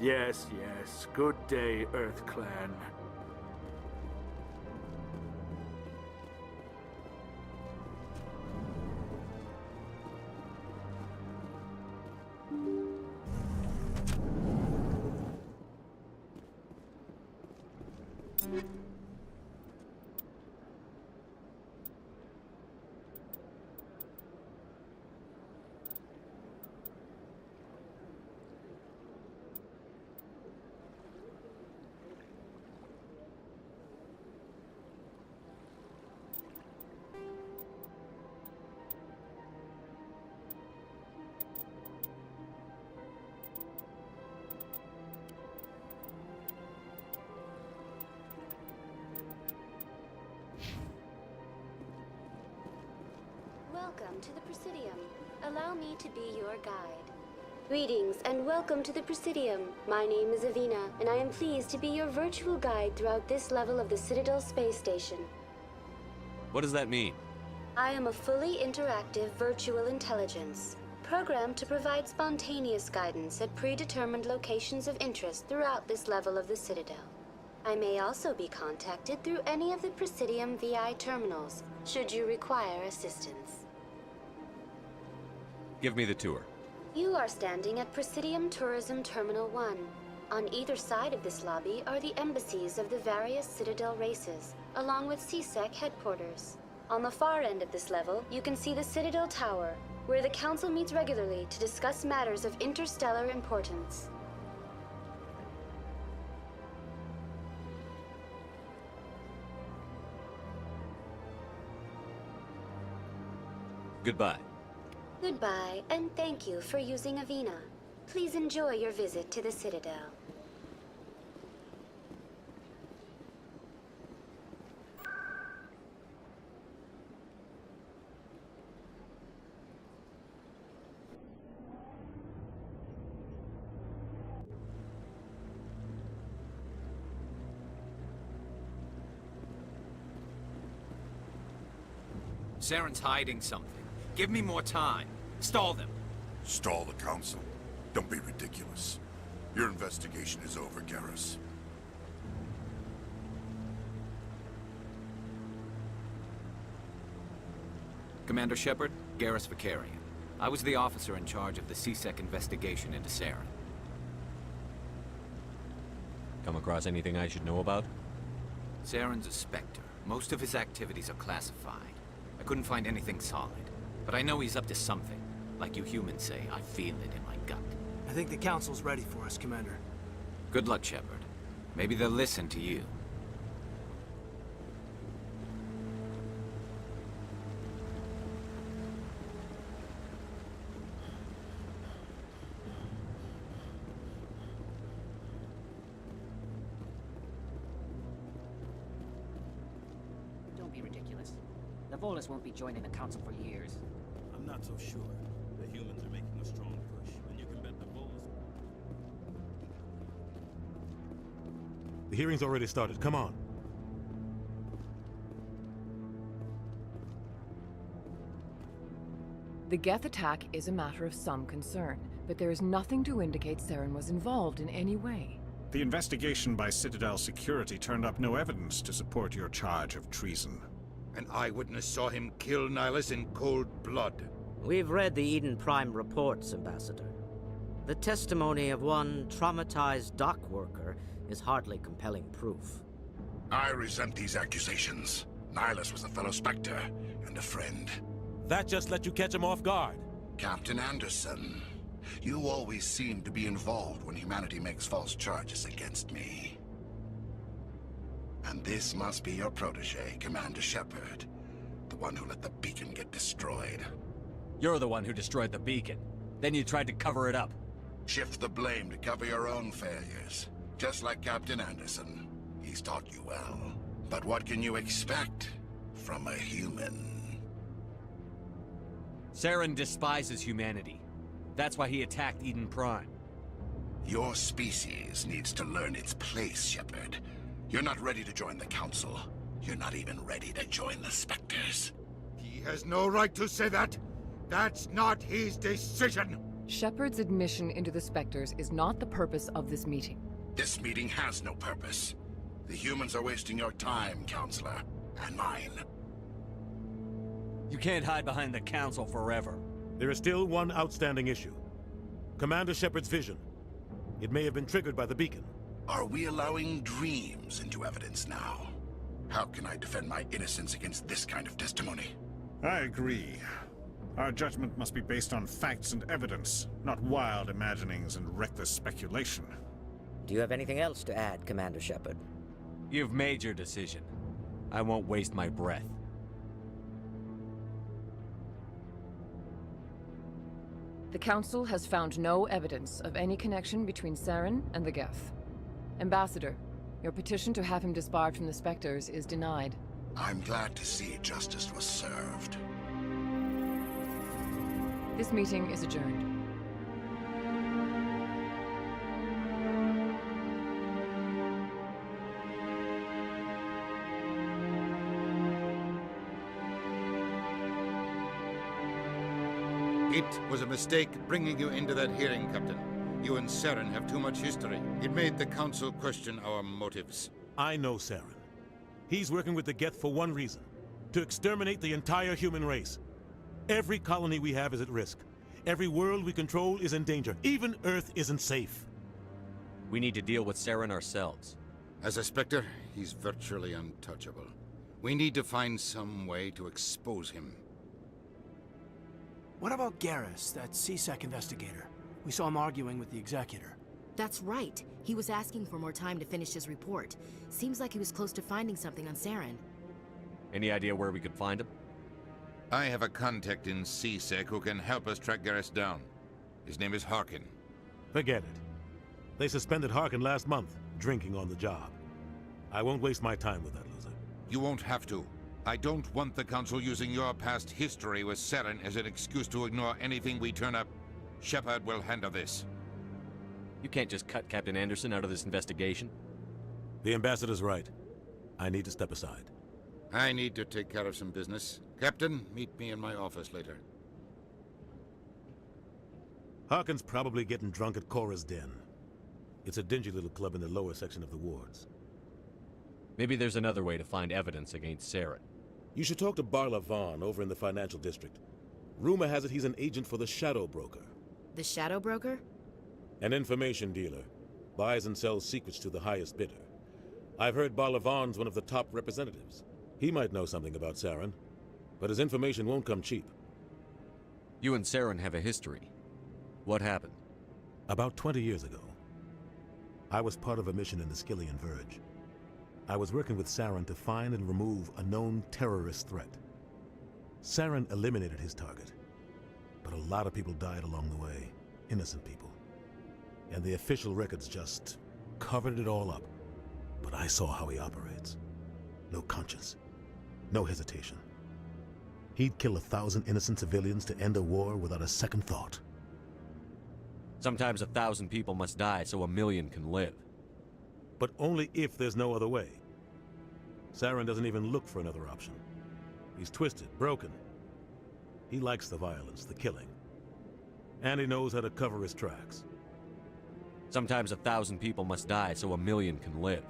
Yes, yes. Good day, EarthClan.
Welcome to the Presidium. Allow me to be your guide. Greetings and welcome to the Presidium. My name is Avina, and I am pleased to be your virtual guide throughout this level of the Citadel space station.
What does that mean?
I am a fully interactive virtual intelligence, programmed to provide spontaneous guidance at predetermined locations of interest throughout this level of the Citadel. I may also be contacted through any of the Presidium VI terminals, should you require assistance.
Give me the tour.
You are standing at Presidium Tourism Terminal 1. On either side of this lobby are the embassies of the various Citadel races, along with CSEC headquarters. On the far end of this level, you can see the Citadel Tower, where the Council meets regularly to discuss matters of interstellar importance.
Goodbye.
Goodbye, and thank you for using Avina. Please enjoy your visit to the Citadel.
Saren's hiding something. Give me more time. Stall them.
Stall the Council? Don't be ridiculous. Your investigation is over, Garrus.
Commander Shepard, Garrus Vicarian. I was the officer in charge of the CSEC investigation into Saren.
Come across anything I should know about?
Saren's a Spectre. Most of his activities are classified. I couldn't find anything solid. But I know he's up to something. Like you humans say, I feel it in my gut.
I think the Council's ready for us, Commander.
Good luck, Shepard. Maybe they'll listen to you.
Don't be ridiculous. The Volus won't be joining the Council for years.
I'm not so sure. The humans are making a strong push, and you can bet the Volus... The hearing's already started. Come on.
The Geth attack is a matter of some concern, but there is nothing to indicate Saren was involved in any way.
The investigation by Citadel Security turned up no evidence to support your charge of treason.
An eyewitness saw him kill Nihilus in cold blood.
We've read the Eden Prime reports, Ambassador. The testimony of one traumatized dock worker is hardly compelling proof.
I resent these accusations. Nihilus was a fellow Spectre and a friend.
That just let you catch him off guard.
Captain Anderson, you always seem to be involved when humanity makes false charges against me. And this must be your protege, Commander Shepard. The one who let the beacon get destroyed.
You're the one who destroyed the beacon. Then you tried to cover it up.
Shift the blame to cover your own failures. Just like Captain Anderson. He's taught you well. But what can you expect from a human?
Saren despises humanity. That's why he attacked Eden Prime.
Your species needs to learn its place, Shepard. You're not ready to join the Council. You're not even ready to join the Spectres.
He has no right to say that. That's not his decision.
Shepard's admission into the Spectres is not the purpose of this meeting.
This meeting has no purpose. The humans are wasting your time, Counselor, and mine.
You can't hide behind the Council forever.
There is still one outstanding issue. Commander Shepard's vision. It may have been triggered by the beacon.
Are we allowing dreams into evidence now? How can I defend my innocence against this kind of testimony?
I agree. Our judgment must be based on facts and evidence, not wild imaginings and reckless speculation.
Do you have anything else to add, Commander Shepard?
You've made your decision. I won't waste my breath.
The Council has found no evidence of any connection between Saren and the Geth. Ambassador, your petition to have him disbarred from the Spectres is denied.
I'm glad to see justice was served.
This meeting is adjourned.
It was a mistake bringing you into that hearing, Captain. You and Saren have too much history. It made the Council question our motives.
I know Saren. He's working with the Geth for one reason. To exterminate the entire human race. Every colony we have is at risk. Every world we control is in danger. Even Earth isn't safe.
We need to deal with Saren ourselves.
As a Spectre, he's virtually untouchable. We need to find some way to expose him.
What about Garrus, that CSEC investigator? We saw him arguing with the Executor.
That's right. He was asking for more time to finish his report. Seems like he was close to finding something on Saren.
Any idea where we could find him?
I have a contact in CSEC who can help us track Garrus down. His name is Harkin.
Forget it. They suspended Harkin last month, drinking on the job. I won't waste my time with that loser.
You won't have to. I don't want the Council using your past history with Saren as an excuse to ignore anything we turn up. Shepard will handle this.
You can't just cut Captain Anderson out of this investigation.
The Ambassador's right. I need to step aside.
I need to take care of some business. Captain, meet me in my office later.
Harkin's probably getting drunk at Cora's Den. It's a dingy little club in the lower section of the wards.
Maybe there's another way to find evidence against Saren.
You should talk to Barla Vaughn over in the financial district. Rumor has it he's an agent for the Shadow Broker.
The Shadow Broker?
An information dealer. Buys and sells secrets to the highest bidder. I've heard Barla Vaughn's one of the top representatives. He might know something about Saren, but his information won't come cheap.
You and Saren have a history. What happened?
About 20 years ago, I was part of a mission in the Skillian Verge. I was working with Saren to find and remove a known terrorist threat. Saren eliminated his target, but a lot of people died along the way, innocent people. And the official records just covered it all up. But I saw how he operates. No conscience, no hesitation. He'd kill 1,000 innocent civilians to end a war without a second thought.
Sometimes 1,000 people must die so 1,000,000 can live.
But only if there's no other way. Saren doesn't even look for another option. He's twisted, broken. He likes the violence, the killing. And he knows how to cover his tracks.
Sometimes 1,000 people must die so 1,000,000 can live.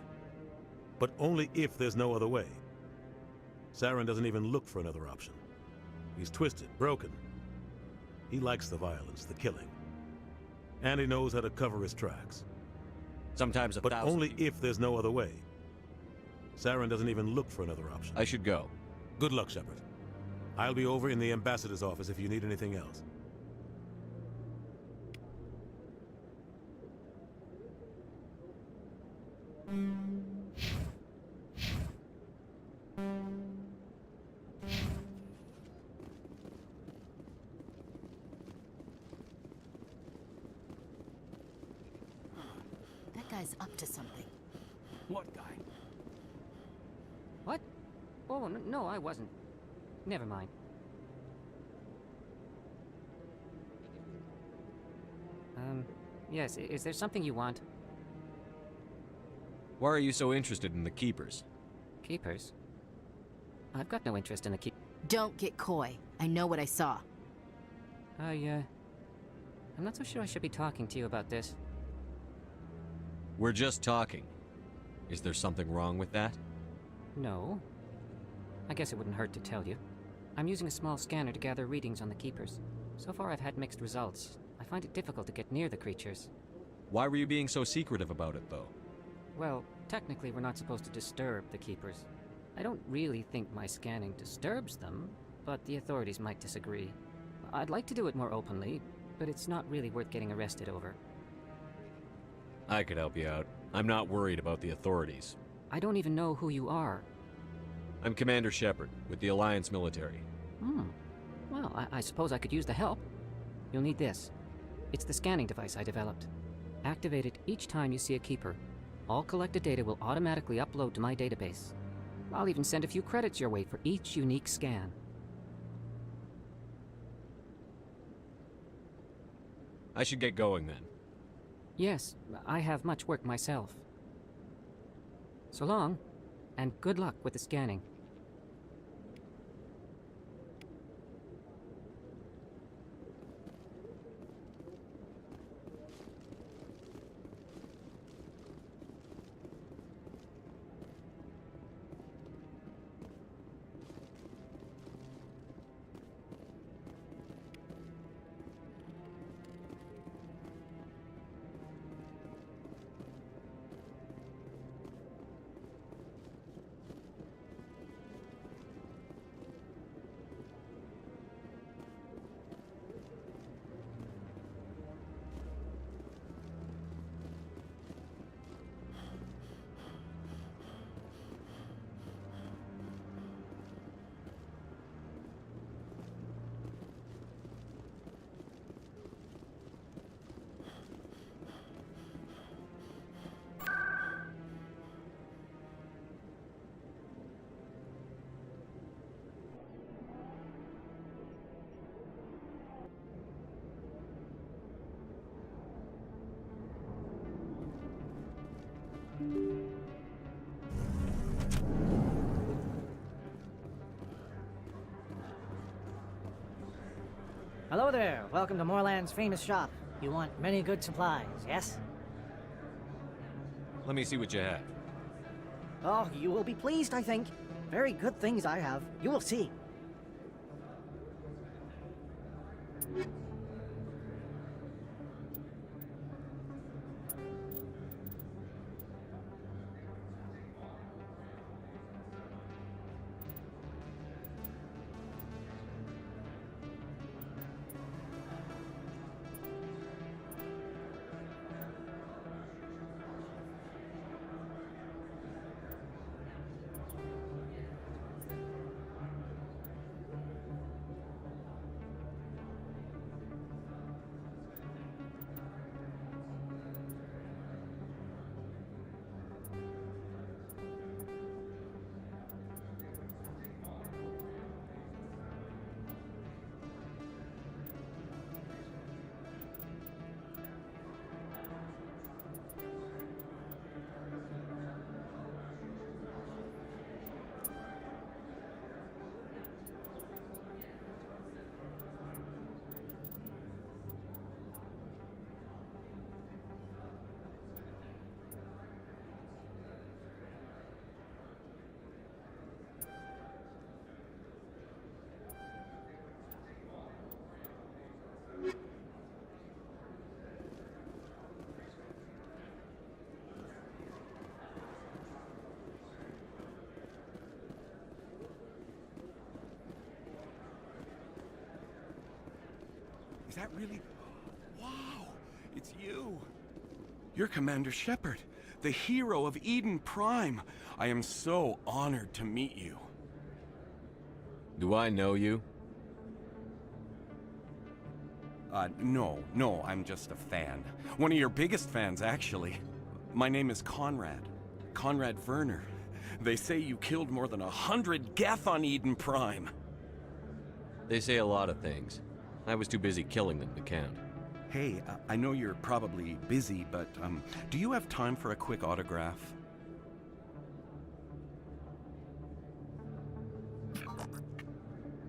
But only if there's no other way. Saren doesn't even look for another option. He's twisted, broken. He likes the violence, the killing. And he knows how to cover his tracks.
Sometimes 1,000
But only if there's no other way. Saren doesn't even look for another option.
I should go.
Good luck, Shepard. I'll be over in the Ambassador's office if you need anything else.
guy's up to something.
What guy?
What? Oh, no, I wasn't. Never mind. Yes, is there something you want?
Why are you so interested in the Keepers?
Keepers? I've got no interest in the
Don't get coy. I know what I saw.
I'm not so sure I should be talking to you about this.
We're just talking. Is there something wrong with that?
No. I guess it wouldn't hurt to tell you. I'm using a small scanner to gather readings on the Keepers. So far I've had mixed results. I find it difficult to get near the creatures.
Why were you being so secretive about it, though?
Well, technically we're not supposed to disturb the Keepers. I don't really think my scanning disturbs them, but the authorities might disagree. I'd like to do it more openly, but it's not really worth getting arrested over.
I could help you out. I'm not worried about the authorities.
I don't even know who you are.
I'm Commander Shepard, with the Alliance military.
Well, I suppose I could use the help. You'll need this. It's the scanning device I developed. Activate it each time you see a Keeper. All collected data will automatically upload to my database. I'll even send a few credits your way for each unique scan.
I should get going then.
Yes, I have much work myself. So long, and good luck with the scanning.
Hello there. Welcome to Moorland's famous shop. You want many good supplies, yes?
Let me see what you have.
Oh, you will be pleased, I think. Very good things I have. You will see.
Is that really... Wow! It's you! You're Commander Shepard, the hero of Eden Prime. I am so honored to meet you.
Do I know you?
No, I'm just a fan. One of your biggest fans, actually. My name is Conrad. Conrad Werner. They say you killed more than 100 Geth on Eden Prime.
They say a lot of things. I was too busy killing them to count.
Hey, I know you're probably busy, but do you have time for a quick autograph?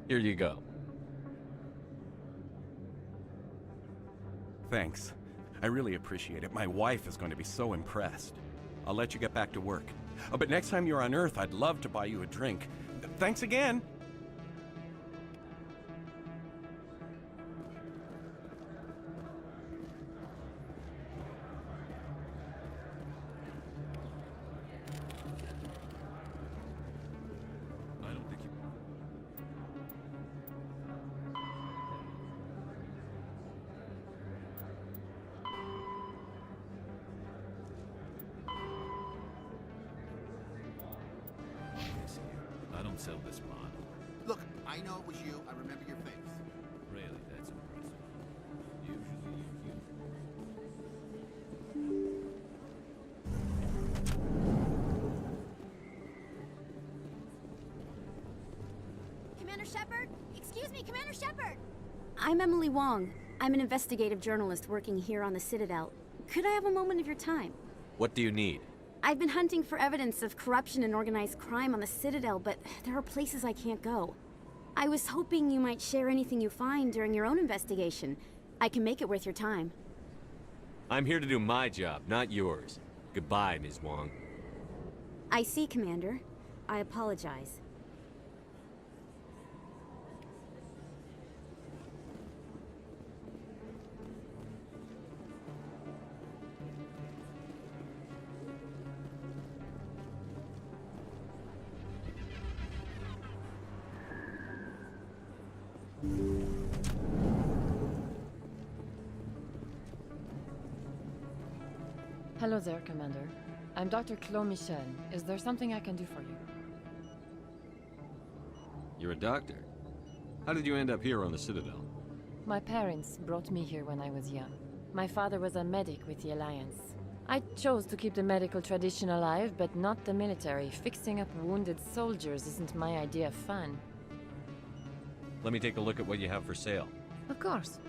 Here you go.
Thanks. I really appreciate it. My wife is going to be so impressed. I'll let you get back to work. Oh, but next time you're on Earth, I'd love to buy you a drink. Thanks again!
I don't think you... I don't sell this mod.
Look, I know it was you. I remember your face.
Really, that's impressive. Usually you...
Commander Shepard? Excuse me, Commander Shepard! I'm Emily Wong. I'm an investigative journalist working here on the Citadel. Could I have a moment of your time?
What do you need?
I've been hunting for evidence of corruption and organized crime on the Citadel, but there are places I can't go. I was hoping you might share anything you find during your own investigation. I can make it worth your time.
I'm here to do my job, not yours. Goodbye, Ms. Wong.
I see, Commander. I apologize.
Hello there, Commander. I'm Dr. Claude Michel. Is there something I can do for you?
You're a doctor. How did you end up here on the Citadel?
My parents brought me here when I was young. My father was a medic with the Alliance. I chose to keep the medical tradition alive, but not the military. Fixing up wounded soldiers isn't my idea of fun.
Let me take a look at what you have for sale.
Of course.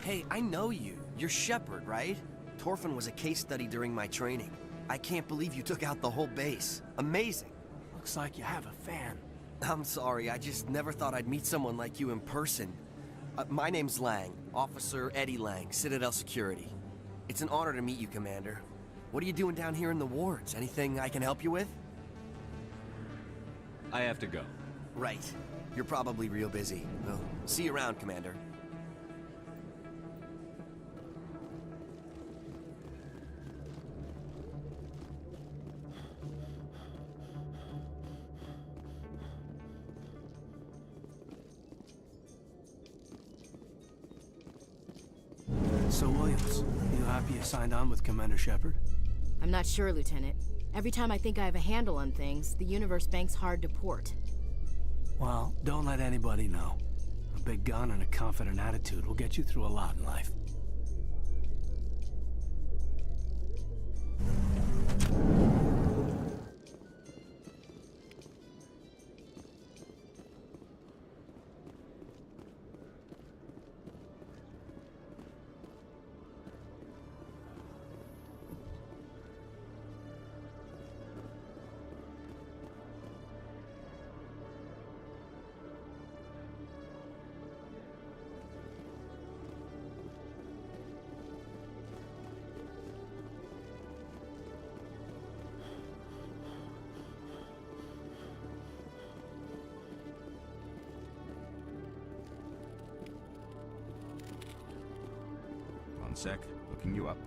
Hey, I know you. You're Shepard, right? Torfin was a case study during my training. I can't believe you took out the whole base. Amazing.
Looks like you have a fan.
I'm sorry, I just never thought I'd meet someone like you in person. My name's Lang, Officer Eddie Lang, Citadel Security. It's an honor to meet you, Commander. What are you doing down here in the wards? Anything I can help you with?
I have to go.
Right. You're probably real busy. Well, see you around, Commander.
So, Williams, you happy you signed on with Commander Shepard?
I'm not sure, Lieutenant. Every time I think I have a handle on things, the universe bank's hard to port.
Well, don't let anybody know. A big gun and a confident attitude will get you through a lot in life.
One sec, looking you up.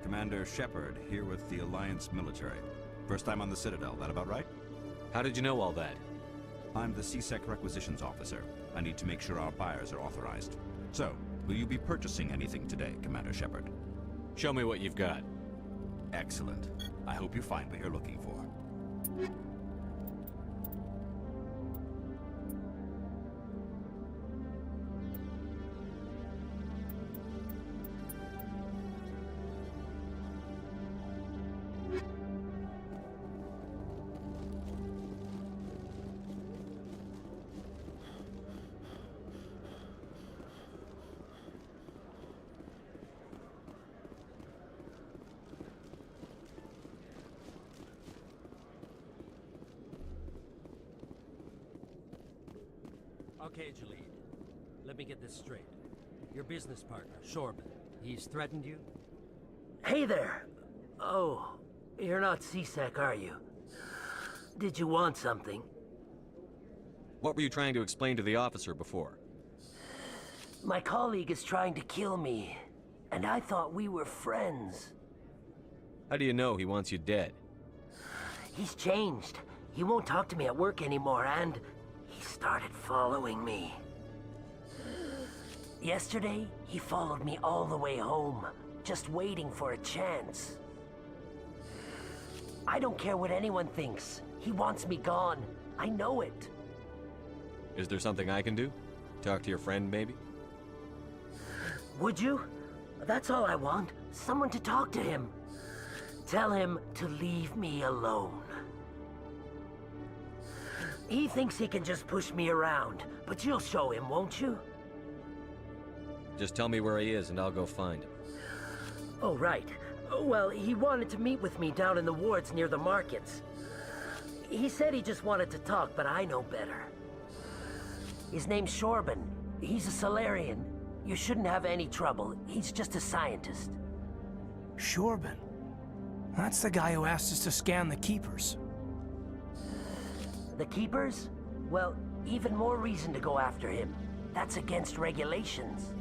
Commander Shepard, here with the Alliance military. First time on the Citadel, that about right?
How did you know all that?
I'm the CSEC requisitions officer. I need to make sure our buyers are authorized. So, will you be purchasing anything today, Commander Shepard?
Show me what you've got.
Excellent. I hope you find what you're looking for.
Okay, Jalid. Let me get this straight. Your business partner, Shorban, he's threatened you?
Hey there! Oh, you're not CSEC, are you? Did you want something?
What were you trying to explain to the officer before?
My colleague is trying to kill me, and I thought we were friends.
How do you know he wants you dead?
He's changed. He won't talk to me at work anymore, and he started following me. Yesterday, he followed me all the way home, just waiting for a chance. I don't care what anyone thinks. He wants me gone. I know it.
Is there something I can do? Talk to your friend, maybe?
Would you? That's all I want. Someone to talk to him. Tell him to leave me alone. He thinks he can just push me around, but you'll show him, won't you?
Just tell me where he is and I'll go find him.
Oh, right. Well, he wanted to meet with me down in the wards near the markets. He said he just wanted to talk, but I know better. His name's Shorban. He's a Solarian. You shouldn't have any trouble. He's just a scientist.
Shorban? That's the guy who asked us to scan the Keepers.
The Keepers? Well, even more reason to go after him. That's against regulations.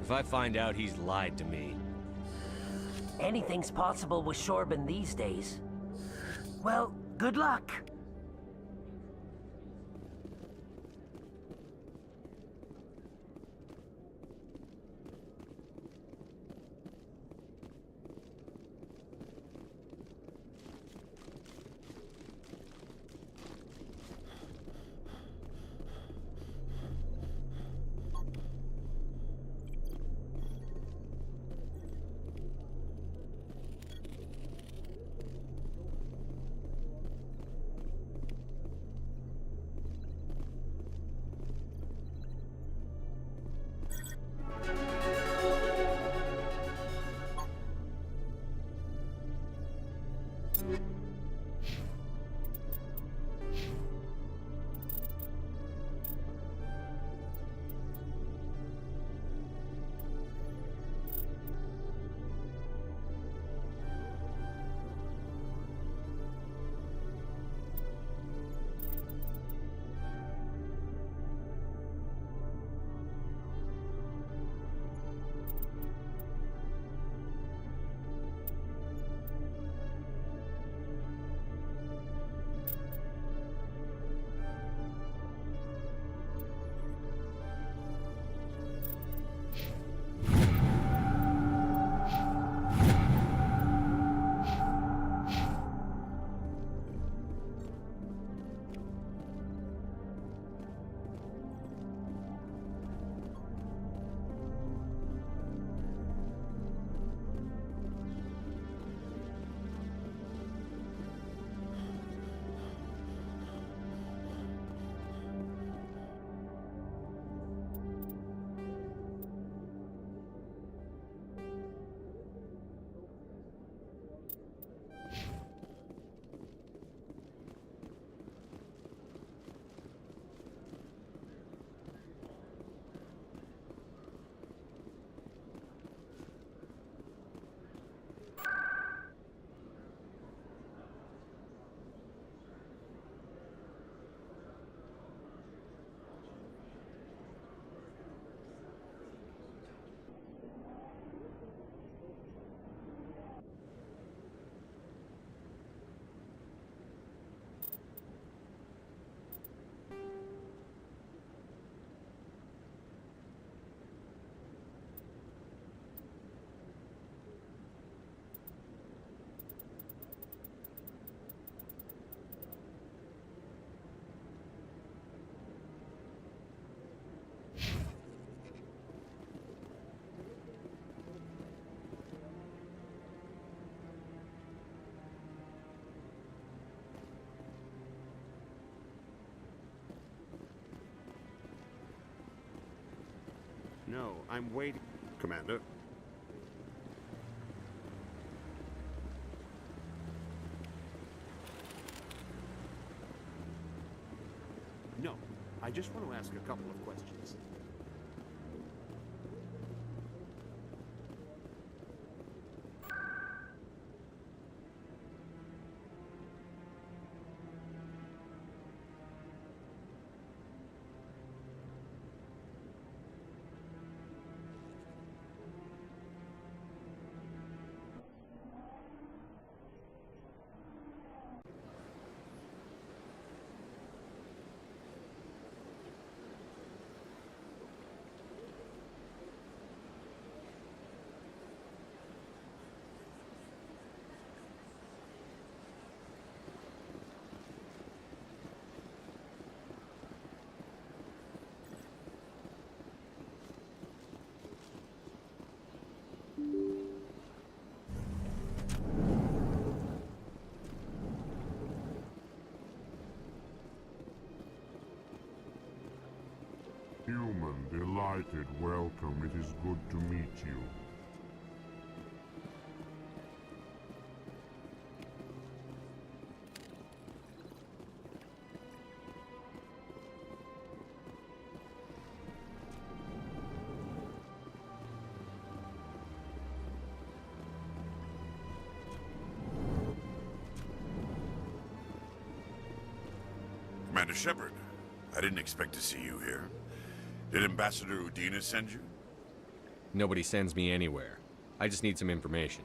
If I find out he's lied to me...
Anything's possible with Shorban these days. Well, good luck.
No, I'm waiting. Commander? No, I just want to ask a couple of questions.
Human, delighted, welcome. It is good to meet you.
Commander Shepard, I didn't expect to see you here. Did Ambassador Udina send you?
Nobody sends me anywhere. I just need some information.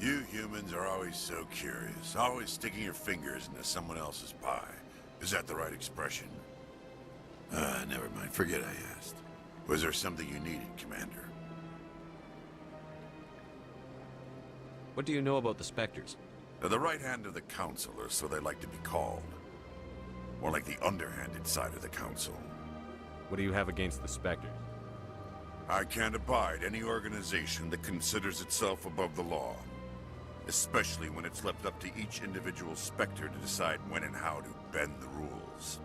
You humans are always so curious, always sticking your fingers into someone else's pie. Is that the right expression? Never mind. Forget I asked. Was there something you needed, Commander?
What do you know about the Spectres?
They're the right hand of the Council, or so they like to be called. More like the underhanded side of the Council.
What do you have against the Spectres?
I can't abide any organization that considers itself above the law. Especially when it's left up to each individual Spectre to decide when and how to bend the rules.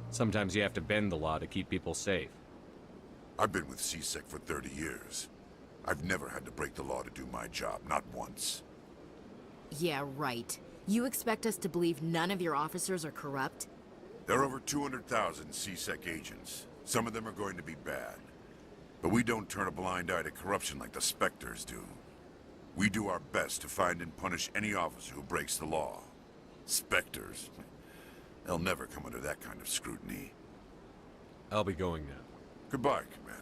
Sometimes you have to bend the law to keep people safe.
I've been with CSEC for 30 years. I've never had to break the law to do my job, not once.
Yeah, right. You expect us to believe none of your officers are corrupt?
There are over 200,000 CSEC agents. Some of them are going to be bad. But we don't turn a blind eye to corruption like the Spectres do. We do our best to find and punish any officer who breaks the law. Spectres. They'll never come under that kind of scrutiny.
I'll be going now.
Goodbye, Commander.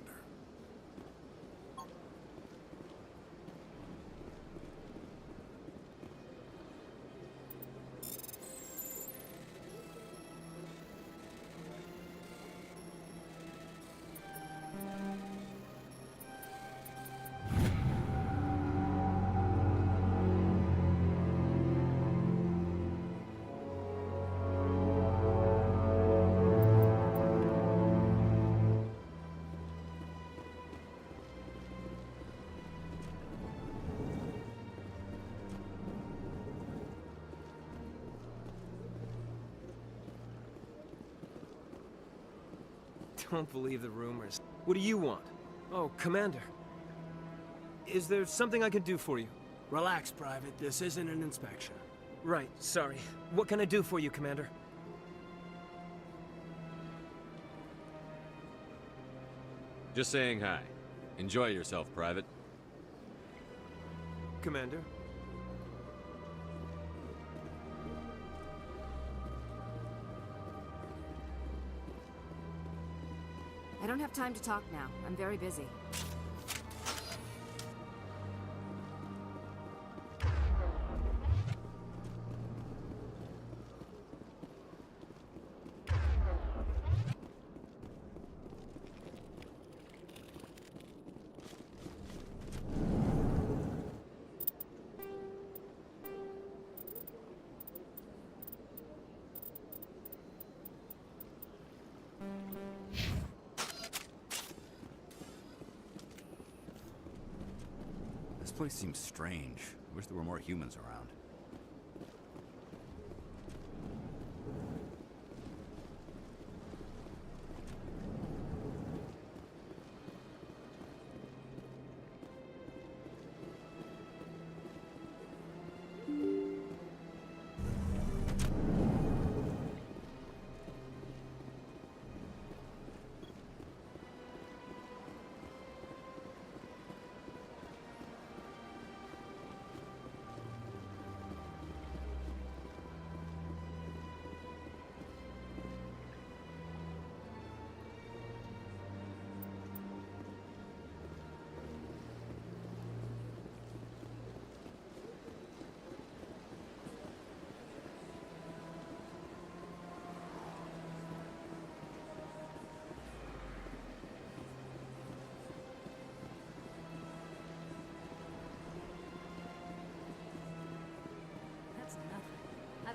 Don't believe the rumors. What do you want? Oh, Commander. Is there something I can do for you?
Relax, Private. This isn't an inspection.
Right, sorry. What can I do for you, Commander?
Just saying hi. Enjoy yourself, Private.
Commander?
I don't have time to talk now. I'm very busy.
This place seems strange. I wish there were more humans around.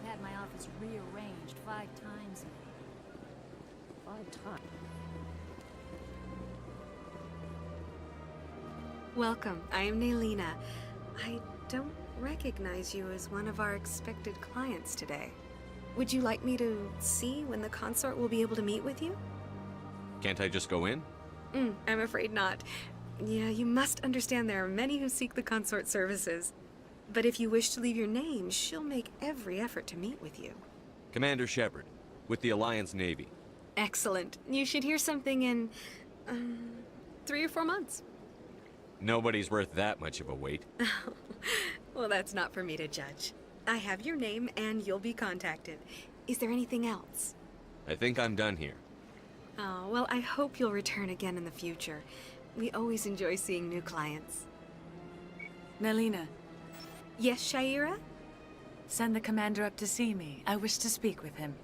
had my office rearranged 5 times now.
5 times?
Welcome. I am Naylina. I don't recognize you as one of our expected clients today. Would you like me to see when the consort will be able to meet with you?
Can't I just go in?
I'm afraid not. Yeah, you must understand there are many who seek the consort services. But if you wish to leave your name, she'll make every effort to meet with you.
Commander Shepard, with the Alliance Navy.
Excellent. You should hear something in, 3 or 4 months.
Nobody's worth that much of a wait.
Well, that's not for me to judge. I have your name and you'll be contacted. Is there anything else?
I think I'm done here.
Oh, well, I hope you'll return again in the future. We always enjoy seeing new clients.
Naylina.
Yes, Shaira?
Send the commander up to see me. I wish to speak with him.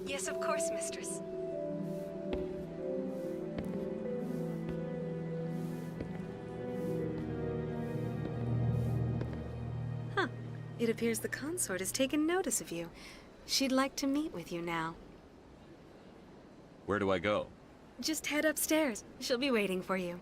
Yes, of course, mistress. Huh. It appears the consort has taken notice of you. She'd like to meet with you now.
Where do I go?
Just head upstairs. She'll be waiting for you.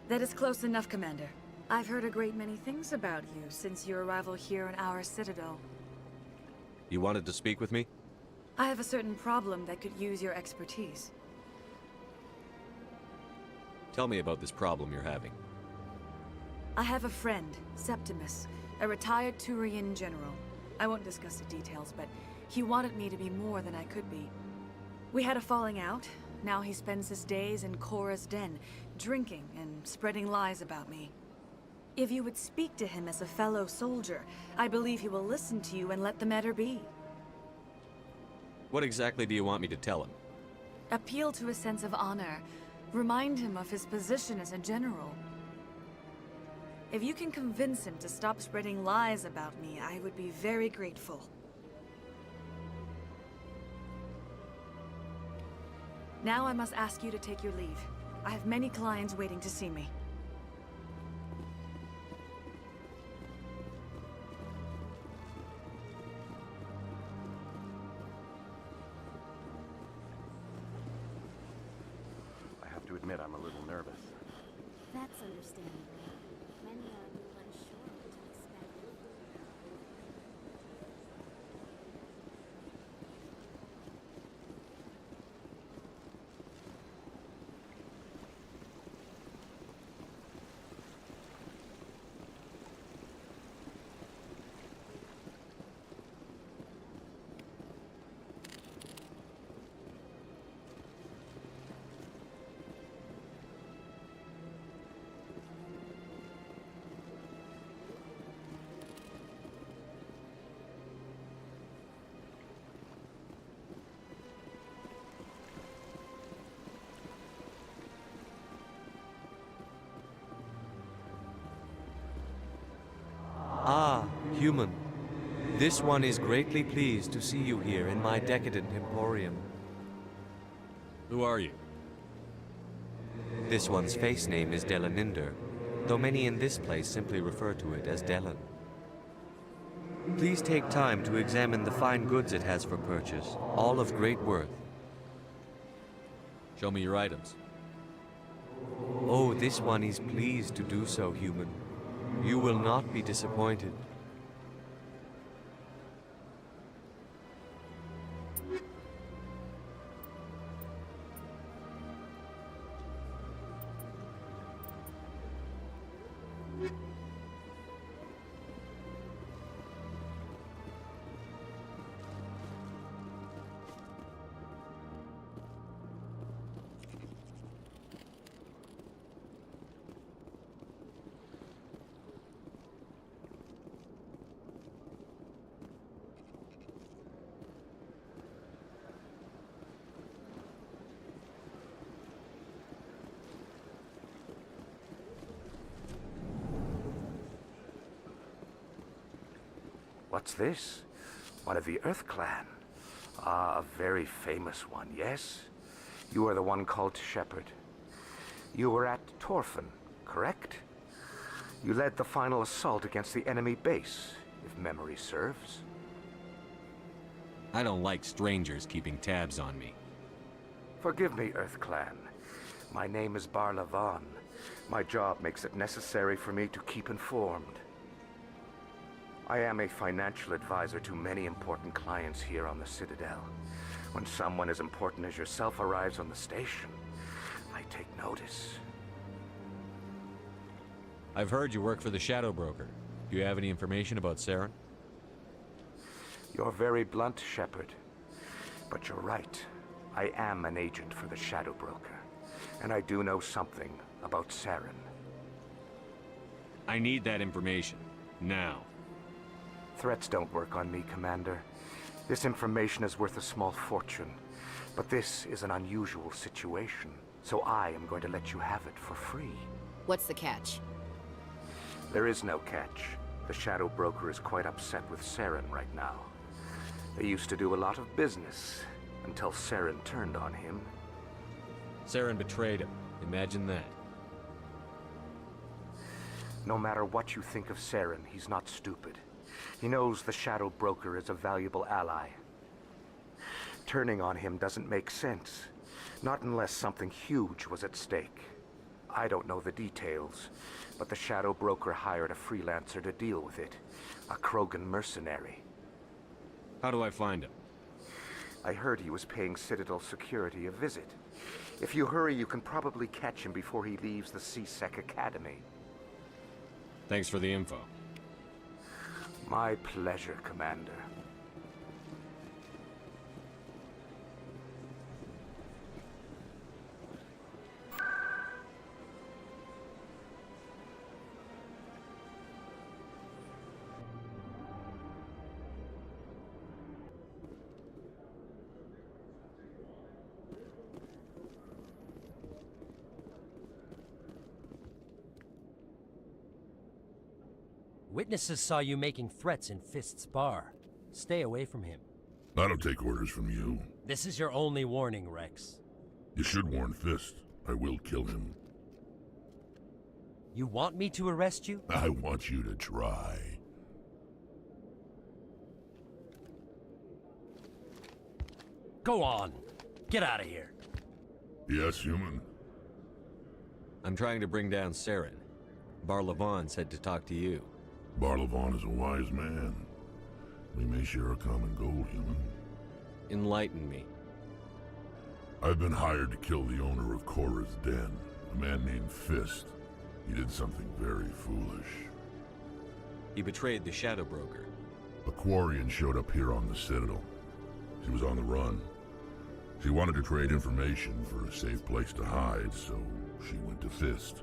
That is close enough, Commander. I've heard a great many things about you since your arrival here in our citadel.
You wanted to speak with me?
I have a certain problem that could use your expertise.
Tell me about this problem you're having.
I have a friend, Septimus, a retired Turian general. I won't discuss the details, but he wanted me to be more than I could be. We had a falling out. Now he spends his days in Korra's den, drinking and spreading lies about me. If you would speak to him as a fellow soldier, I believe he will listen to you and let the matter be.
What exactly do you want me to tell him?
Appeal to his sense of honor. Remind him of his position as a general. If you can convince him to stop spreading lies about me, I would be very grateful. Now I must ask you to take your leave. I have many clients waiting to see me.
I have to admit I'm a little nervous.
That's understandable. Many are a little unsure what to expect.
Ah, human. This one is greatly pleased to see you here in my decadent emporium.
Who are you?
This one's face name is Delaninder, though many in this place simply refer to it as Delan. Please take time to examine the fine goods it has for purchase, all of great worth.
Show me your items.
Oh, this one is pleased to do so, human. You will not be disappointed.
What's this? One of the Earth Clan. Ah, a very famous one, yes? You are the one called Shepard. You were at Torfan, correct? You led the final assault against the enemy base, if memory serves.
I don't like strangers keeping tabs on me.
Forgive me, Earth Clan. My name is Barlavan. My job makes it necessary for me to keep informed. I am a financial advisor to many important clients here on the Citadel. When someone as important as yourself arrives on the station, I take notice.
I've heard you work for the Shadow Broker. Do you have any information about Saren?
You're very blunt, Shepard. But you're right. I am an agent for the Shadow Broker. And I do know something about Saren.
I need that information. Now.
Threats don't work on me, Commander. This information is worth a small fortune. But this is an unusual situation, so I am going to let you have it for free.
What's the catch?
There is no catch. The Shadow Broker is quite upset with Saren right now. They used to do a lot of business, until Saren turned on him.
Saren betrayed him. Imagine that.
No matter what you think of Saren, he's not stupid. He knows the Shadow Broker is a valuable ally. Turning on him doesn't make sense. Not unless something huge was at stake. I don't know the details, but the Shadow Broker hired a freelancer to deal with it. A Krogan mercenary.
How do I find him?
I heard he was paying Citadel security a visit. If you hurry, you can probably catch him before he leaves the CSEC Academy.
Thanks for the info.
My pleasure, Commander.
Witnesses saw you making threats in Fist's bar. Stay away from him.
I don't take orders from you.
This is your only warning, Rex.
You should warn Fist. I will kill him.
You want me to arrest you?
I want you to try.
Go on. Get out of here.
Yes, human.
I'm trying to bring down Saren. Barlavan said to talk to you.
Barlavan is a wise man. We may share a common goal, human.
Enlighten me.
I've been hired to kill the owner of Korra's Den, a man named Fist. He did something very foolish.
He betrayed the Shadow Broker.
A Quarian showed up here on the Citadel. She was on the run. She wanted to trade information for a safe place to hide, so she went to Fist.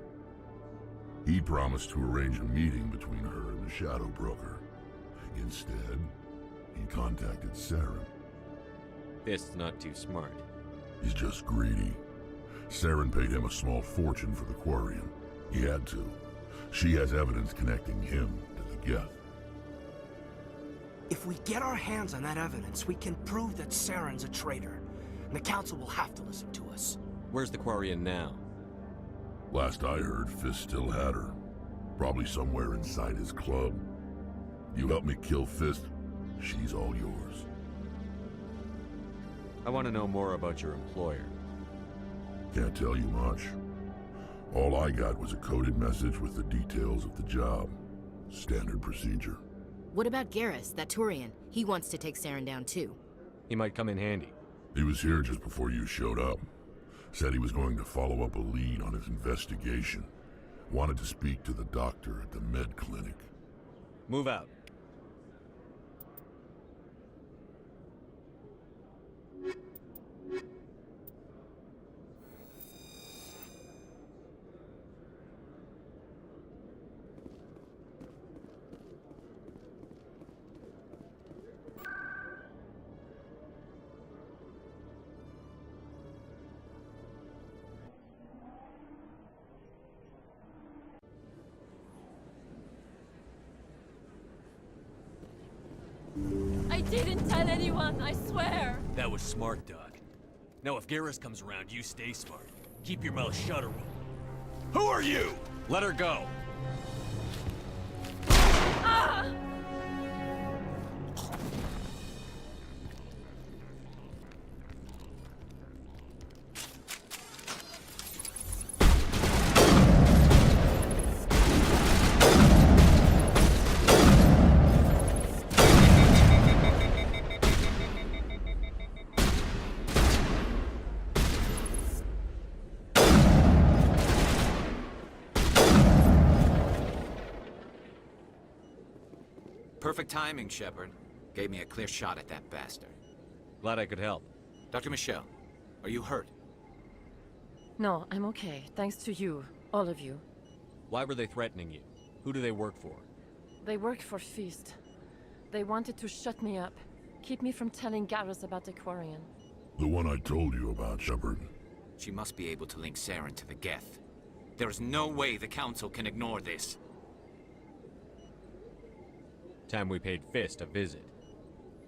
He promised to arrange a meeting between her and the Shadow Broker. Instead, he contacted Saren.
Fist's not too smart.
He's just greedy. Saren paid him a small fortune for the Quarian. He had to. She has evidence connecting him to the Geth.
If we get our hands on that evidence, we can prove that Saren's a traitor. And the Council will have to listen to us.
Where's the Quarian now?
Last I heard, Fist still had her. Probably somewhere inside his club. You help me kill Fist, she's all yours.
I want to know more about your employer.
Can't tell you much. All I got was a coded message with the details of the job. Standard procedure.
What about Garrus, that Turian? He wants to take Saren down too.
He might come in handy.
He was here just before you showed up. Said he was going to follow up a lead on his investigation. Wanted to speak to the doctor at the med clinic.
Move out.
I didn't tell anyone, I swear.
That was smart, Doc. Now if Garrus comes around, you stay smart. Keep your mouth shut or we'll... Who are you? Let her go.
Ah!
Perfect timing, Shepard. Gave me a clear shot at that bastard.
Glad I could help.
Dr. Michelle, are you hurt?
No, I'm okay. Thanks to you. All of you.
Why were they threatening you? Who do they work for?
They work for Feast. They wanted to shut me up. Keep me from telling Garrus about the Quarian.
The one I told you about, Shepard.
She must be able to link Saren to the Geth. There is no way the Council can ignore this.
Time we paid Fist a visit.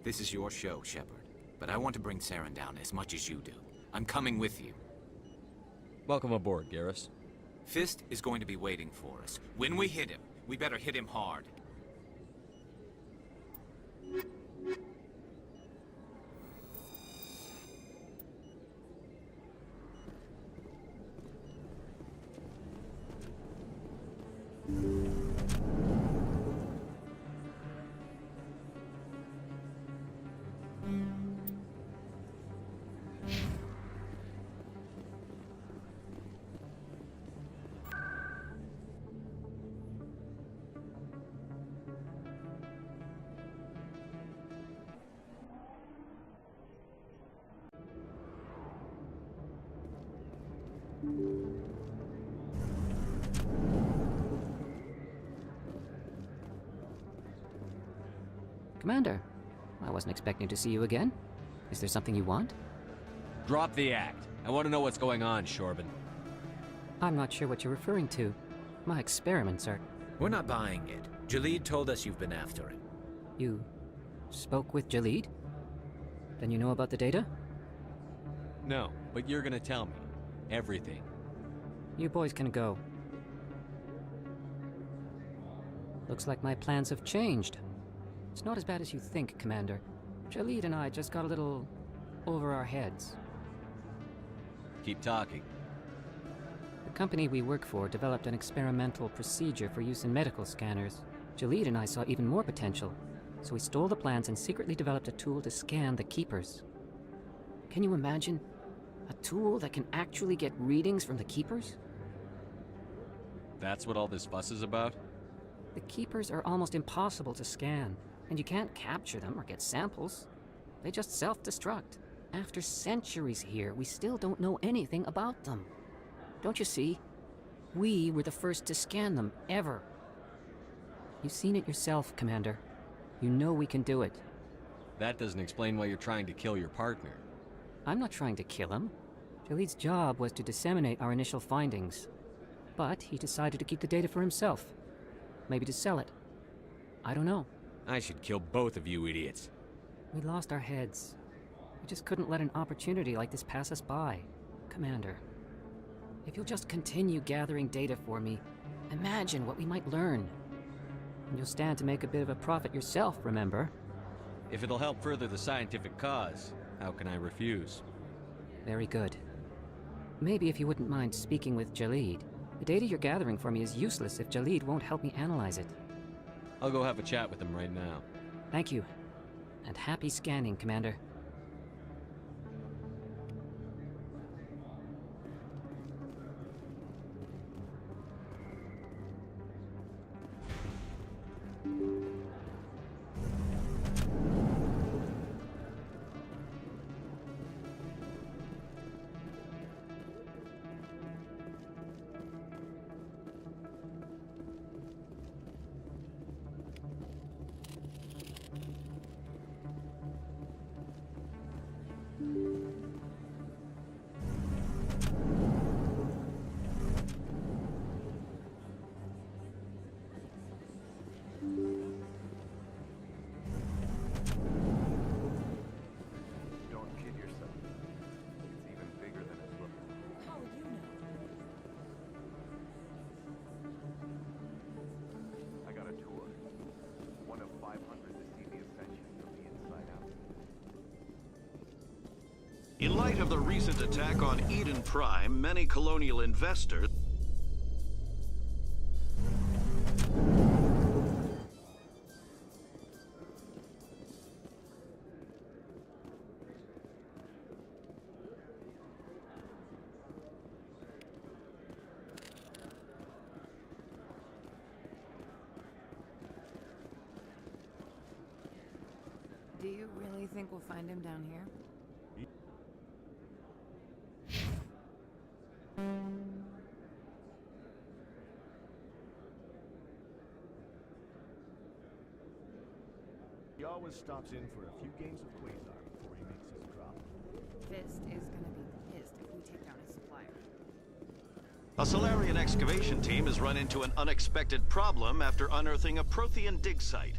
This is your show, Shepard. But I want to bring Saren down as much as you do. I'm coming with you.
Welcome aboard, Garrus.
Fist is going to be waiting for us. When we hit him, we better hit him hard.
Commander, I wasn't expecting to see you again. Is there something you want?
Drop the act. I want to know what's going on, Shorban.
I'm not sure what you're referring to. My experiments are...
We're not buying it. Jalid told us you've been after it.
You spoke with Jalid? Then you know about the data?
No, but you're gonna tell me. Everything.
You boys can go. Looks like my plans have changed. It's not as bad as you think, Commander. Jalid and I just got a little over our heads.
Keep talking.
The company we work for developed an experimental procedure for use in medical scanners. Jalid and I saw even more potential, so we stole the plans and secretly developed a tool to scan the Keepers. Can you imagine? A tool that can actually get readings from the Keepers?
That's what all this fuss is about?
The Keepers are almost impossible to scan, and you can't capture them or get samples. They just self-destruct. After centuries here, we still don't know anything about them. Don't you see? We were the first to scan them, ever. You've seen it yourself, Commander. You know we can do it.
That doesn't explain why you're trying to kill your partner.
I'm not trying to kill him. Jalid's job was to disseminate our initial findings. But he decided to keep the data for himself. Maybe to sell it. I don't know.
I should kill both of you idiots.
We lost our heads. We just couldn't let an opportunity like this pass us by. Commander, if you'll just continue gathering data for me, imagine what we might learn. And you'll stand to make a bit of a profit yourself, remember?
If it'll help further the scientific cause, how can I refuse?
Very good. Maybe if you wouldn't mind speaking with Jalid. The data you're gathering for me is useless if Jalid won't help me analyze it.
I'll go have a chat with him right now.
Thank you. And happy scanning, Commander.
light of the recent attack on Eden Prime, many colonial investors...
Do you really think we'll find him down here?
He always stops in for a few games of Quasar before he makes his drop.
Fist is gonna be pissed if we take down his supplier.
A Solarian excavation team has run into an unexpected problem after unearthing a Prothean dig site.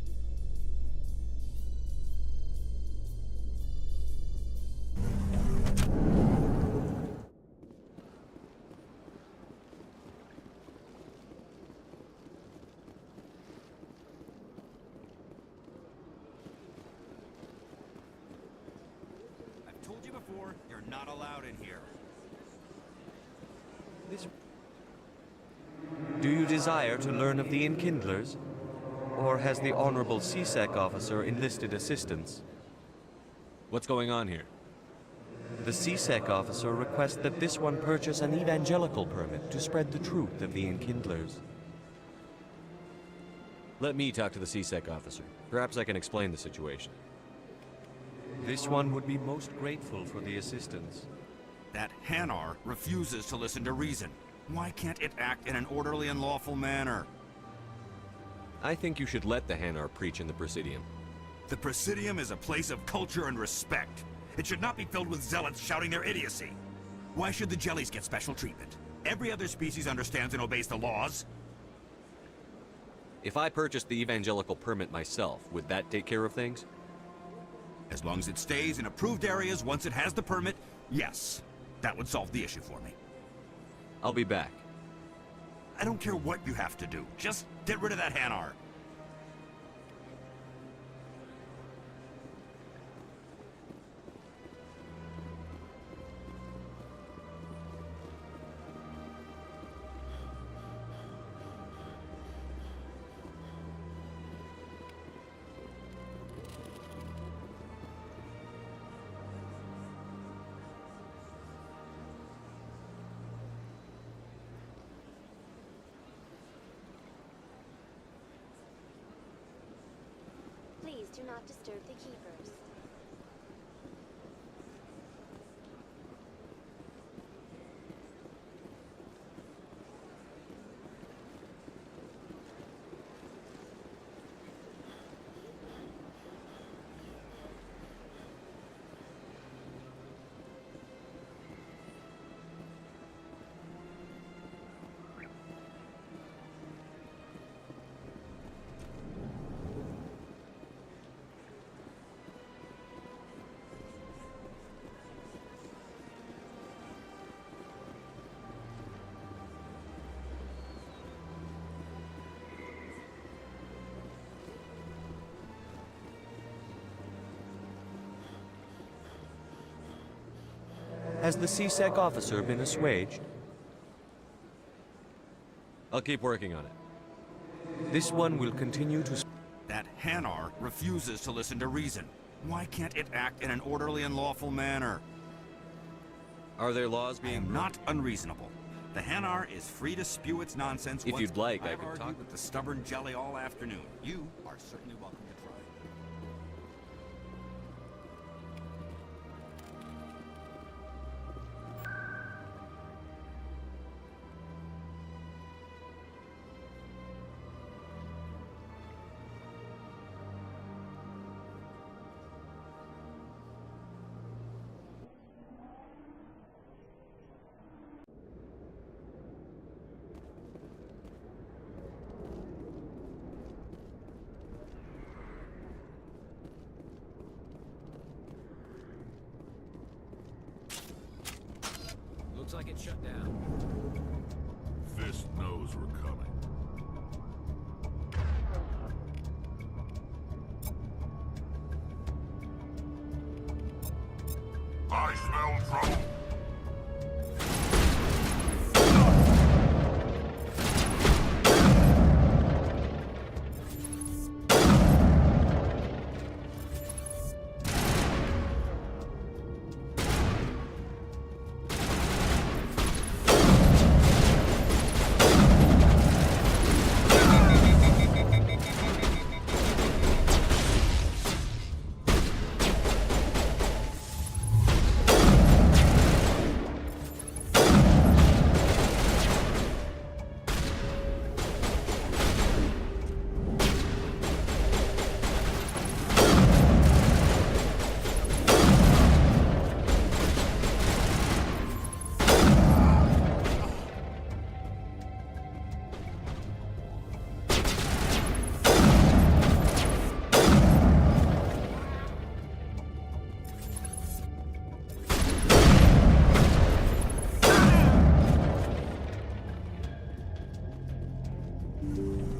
I've told you before, you're not allowed in here.
Do you desire to learn of the Enkindlers? Or has the Honorable CSEC officer enlisted assistance?
What's going on here?
The CSEC officer requests that this one purchase an evangelical permit to spread the truth of the Enkindlers.
Let me talk to the CSEC officer. Perhaps I can explain the situation.
This one would be most grateful for the assistance.
That Hanar refuses to listen to reason. Why can't it act in an orderly and lawful manner?
I think you should let the Hanar preach in the Presidium.
The Presidium is a place of culture and respect. It should not be filled with zealots shouting their idiocy. Why should the jellies get special treatment? Every other species understands and obeys the laws.
If I purchased the evangelical permit myself, would that take care of things?
As long as it stays in approved areas once it has the permit, yes. That would solve the issue for me.
I'll be back.
I don't care what you have to do. Just get rid of that Hanar.
Please do not disturb the keepers.
Has the CSEC officer been assuaged?
I'll keep working on it.
This one will continue to...
That Hanar refuses to listen to reason. Why can't it act in an orderly and lawful manner?
Are there laws being...
not unreasonable. The Hanar is free to spew its nonsense.
If you'd like, I
I've
could
argued
talk
with the stubborn jelly all afternoon. You are certainly welcome to try.
Looks like it's shut down.
Fist knows we're coming. I smell trouble.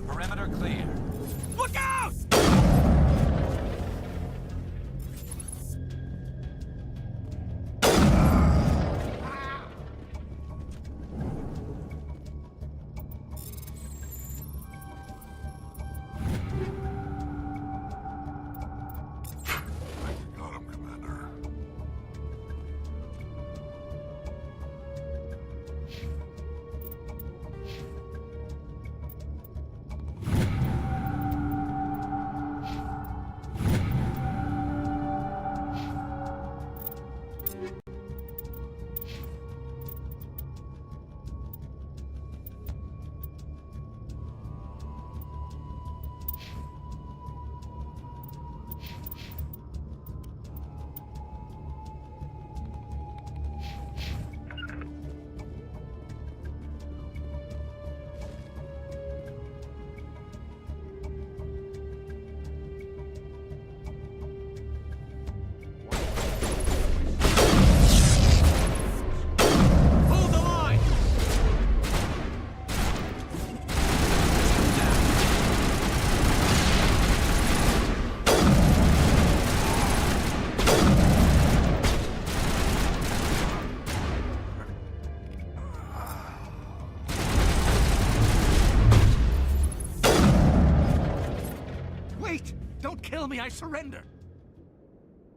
Perimeter clear.
Look out!
Got him, Commander.
Hold the line!
Wait! Don't kill me, I surrender!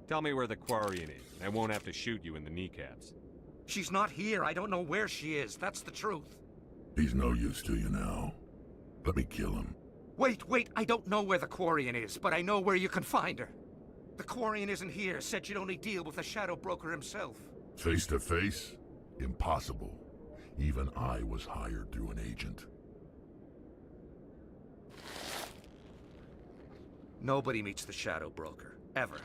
Tell me where the Quarian is. I won't have to shoot you in the kneecaps.
She's not here. I don't know where she is. That's the truth.
He's no use to you now. Let me kill him.
Wait. I don't know where the Quarian is, but I know where you can find her. The Quarian isn't here. Said you'd only deal with the Shadow Broker himself.
Face to face? Impossible. Even I was hired through an agent.
Nobody meets the Shadow Broker. Ever.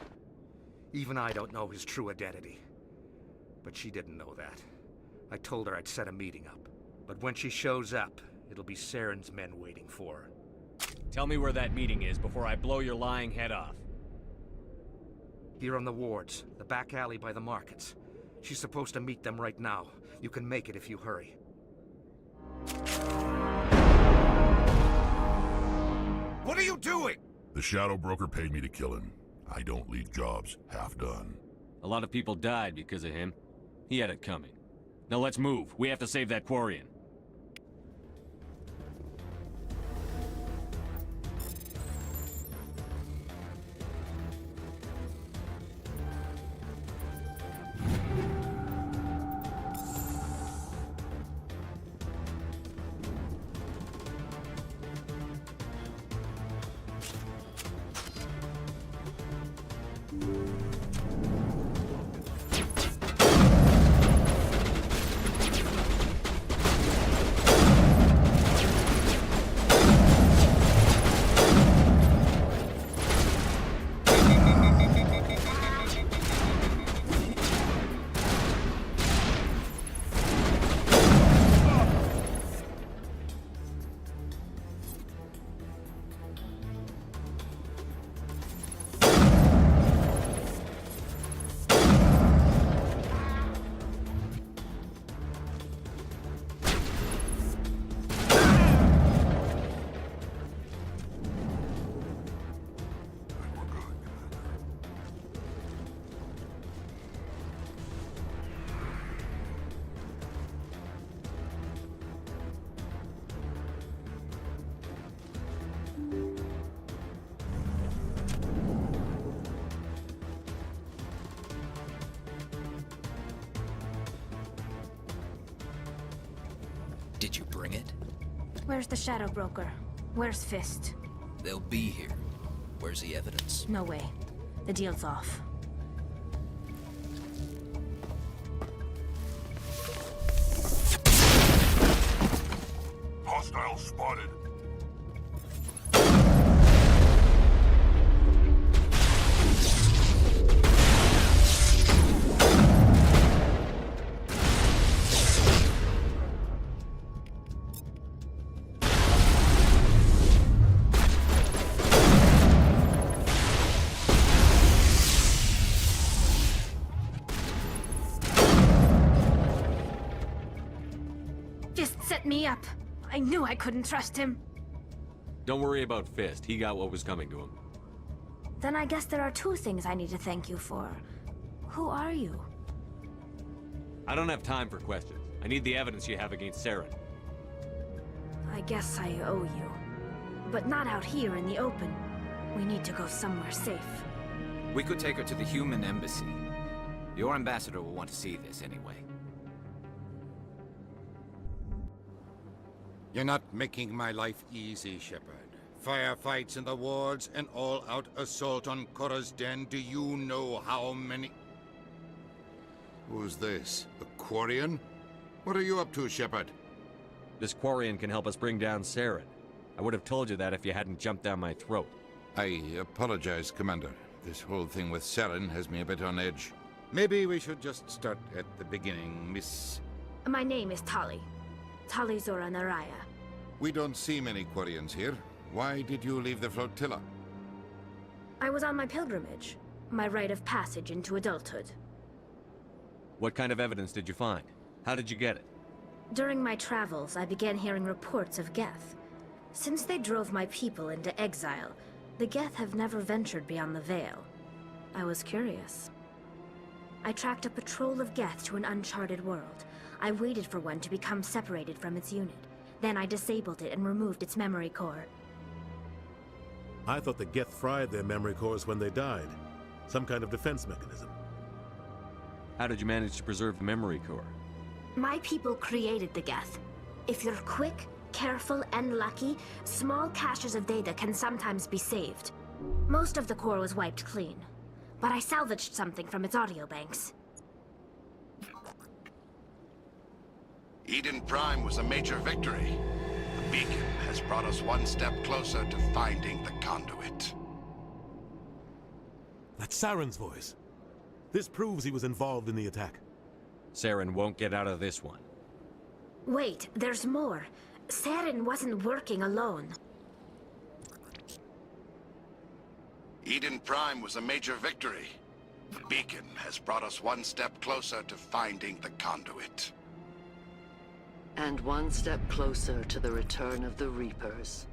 Even I don't know his true identity. But she didn't know that. I told her I'd set a meeting up. But when she shows up, it'll be Saren's men waiting for her.
Tell me where that meeting is before I blow your lying head off.
Here on the wards, the back alley by the markets. She's supposed to meet them right now. You can make it if you hurry.
What are you doing?
The Shadow Broker paid me to kill him. I don't leave jobs half done.
A lot of people died because of him. He had it coming. Now let's move. We have to save that Quarian.
Did you bring it?
Where's the Shadow Broker? Where's Fist?
They'll be here. Where's the evidence?
No way. The deal's off.
Hostile spotted.
Fist set me up. I knew I couldn't trust him.
Don't worry about Fist. He got what was coming to him.
Then I guess there are two things I need to thank you for. Who are you?
I don't have time for questions. I need the evidence you have against Saren.
I guess I owe you. But not out here in the open. We need to go somewhere safe.
We could take her to the human embassy. Your ambassador will want to see this anyway.
You're not making my life easy, Shepard. Firefights in the wards, an all-out assault on Korra's den. Do you know how many...
Who's this? The Quarian? What are you up to, Shepard?
This Quarian can help us bring down Saren. I would have told you that if you hadn't jumped down my throat.
I apologize, Commander. This whole thing with Saren has me a bit on edge. Maybe we should just start at the beginning, Miss...
My name is Tali. Tali Zora Naraya.
We don't see many Quarians here. Why did you leave the flotilla?
I was on my pilgrimage. My rite of passage into adulthood.
What kind of evidence did you find? How did you get it?
During my travels, I began hearing reports of Geth. Since they drove my people into exile, the Geth have never ventured beyond the Veil. I was curious. I tracked a patrol of Geth to an uncharted world. I waited for one to become separated from its unit. Then I disabled it and removed its memory core.
I thought the Geth fried their memory cores when they died. Some kind of defense mechanism.
How did you manage to preserve the memory core?
My people created the Geth. If you're quick, careful, and lucky, small caches of data can sometimes be saved. Most of the core was wiped clean, but I salvaged something from its audio banks.
Eden Prime was a major victory. The beacon has brought us one step closer to finding the conduit.
That's Saren's voice. This proves he was involved in the attack.
Saren won't get out of this one.
Wait, there's more. Saren wasn't working alone.
Eden Prime was a major victory. The beacon has brought us one step closer to finding the conduit.
And one step closer to the return of the Reapers.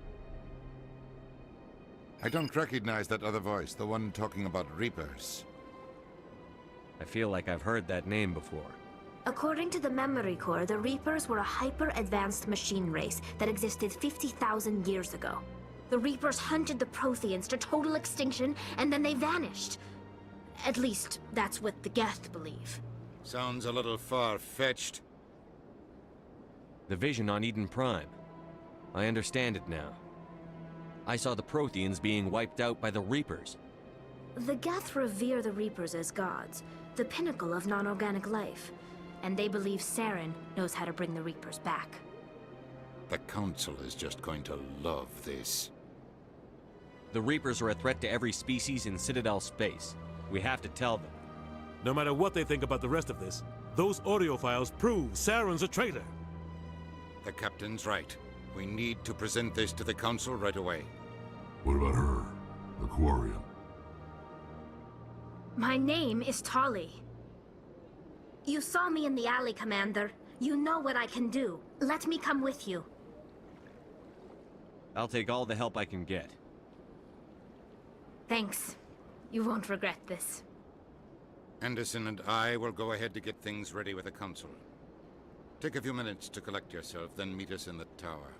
I don't recognize that other voice, the one talking about Reapers.
I feel like I've heard that name before.
According to the memory core, the Reapers were a hyper-advanced machine race that existed 50,000 years ago. The Reapers hunted the Protheans to total extinction, and then they vanished. At least, that's what the Geth believe.
Sounds a little far-fetched.
The vision on Eden Prime. I understand it now. I saw the Protheans being wiped out by the Reapers.
The Geth revere the Reapers as gods, the pinnacle of non-organic life. And they believe Saren knows how to bring the Reapers back.
The Council is just going to love this.
The Reapers are a threat to every species in Citadel space. We have to tell them.
No matter what they think about the rest of this, those audio files prove Saren's a traitor.
The Captain's right. We need to present this to the Council right away.
What about her? The Quarian?
My name is Tali. You saw me in the alley, Commander. You know what I can do. Let me come with you.
I'll take all the help I can get.
Thanks. You won't regret this.
Anderson and I will go ahead to get things ready with the Council. Take a few minutes to collect yourself, then meet us in the tower.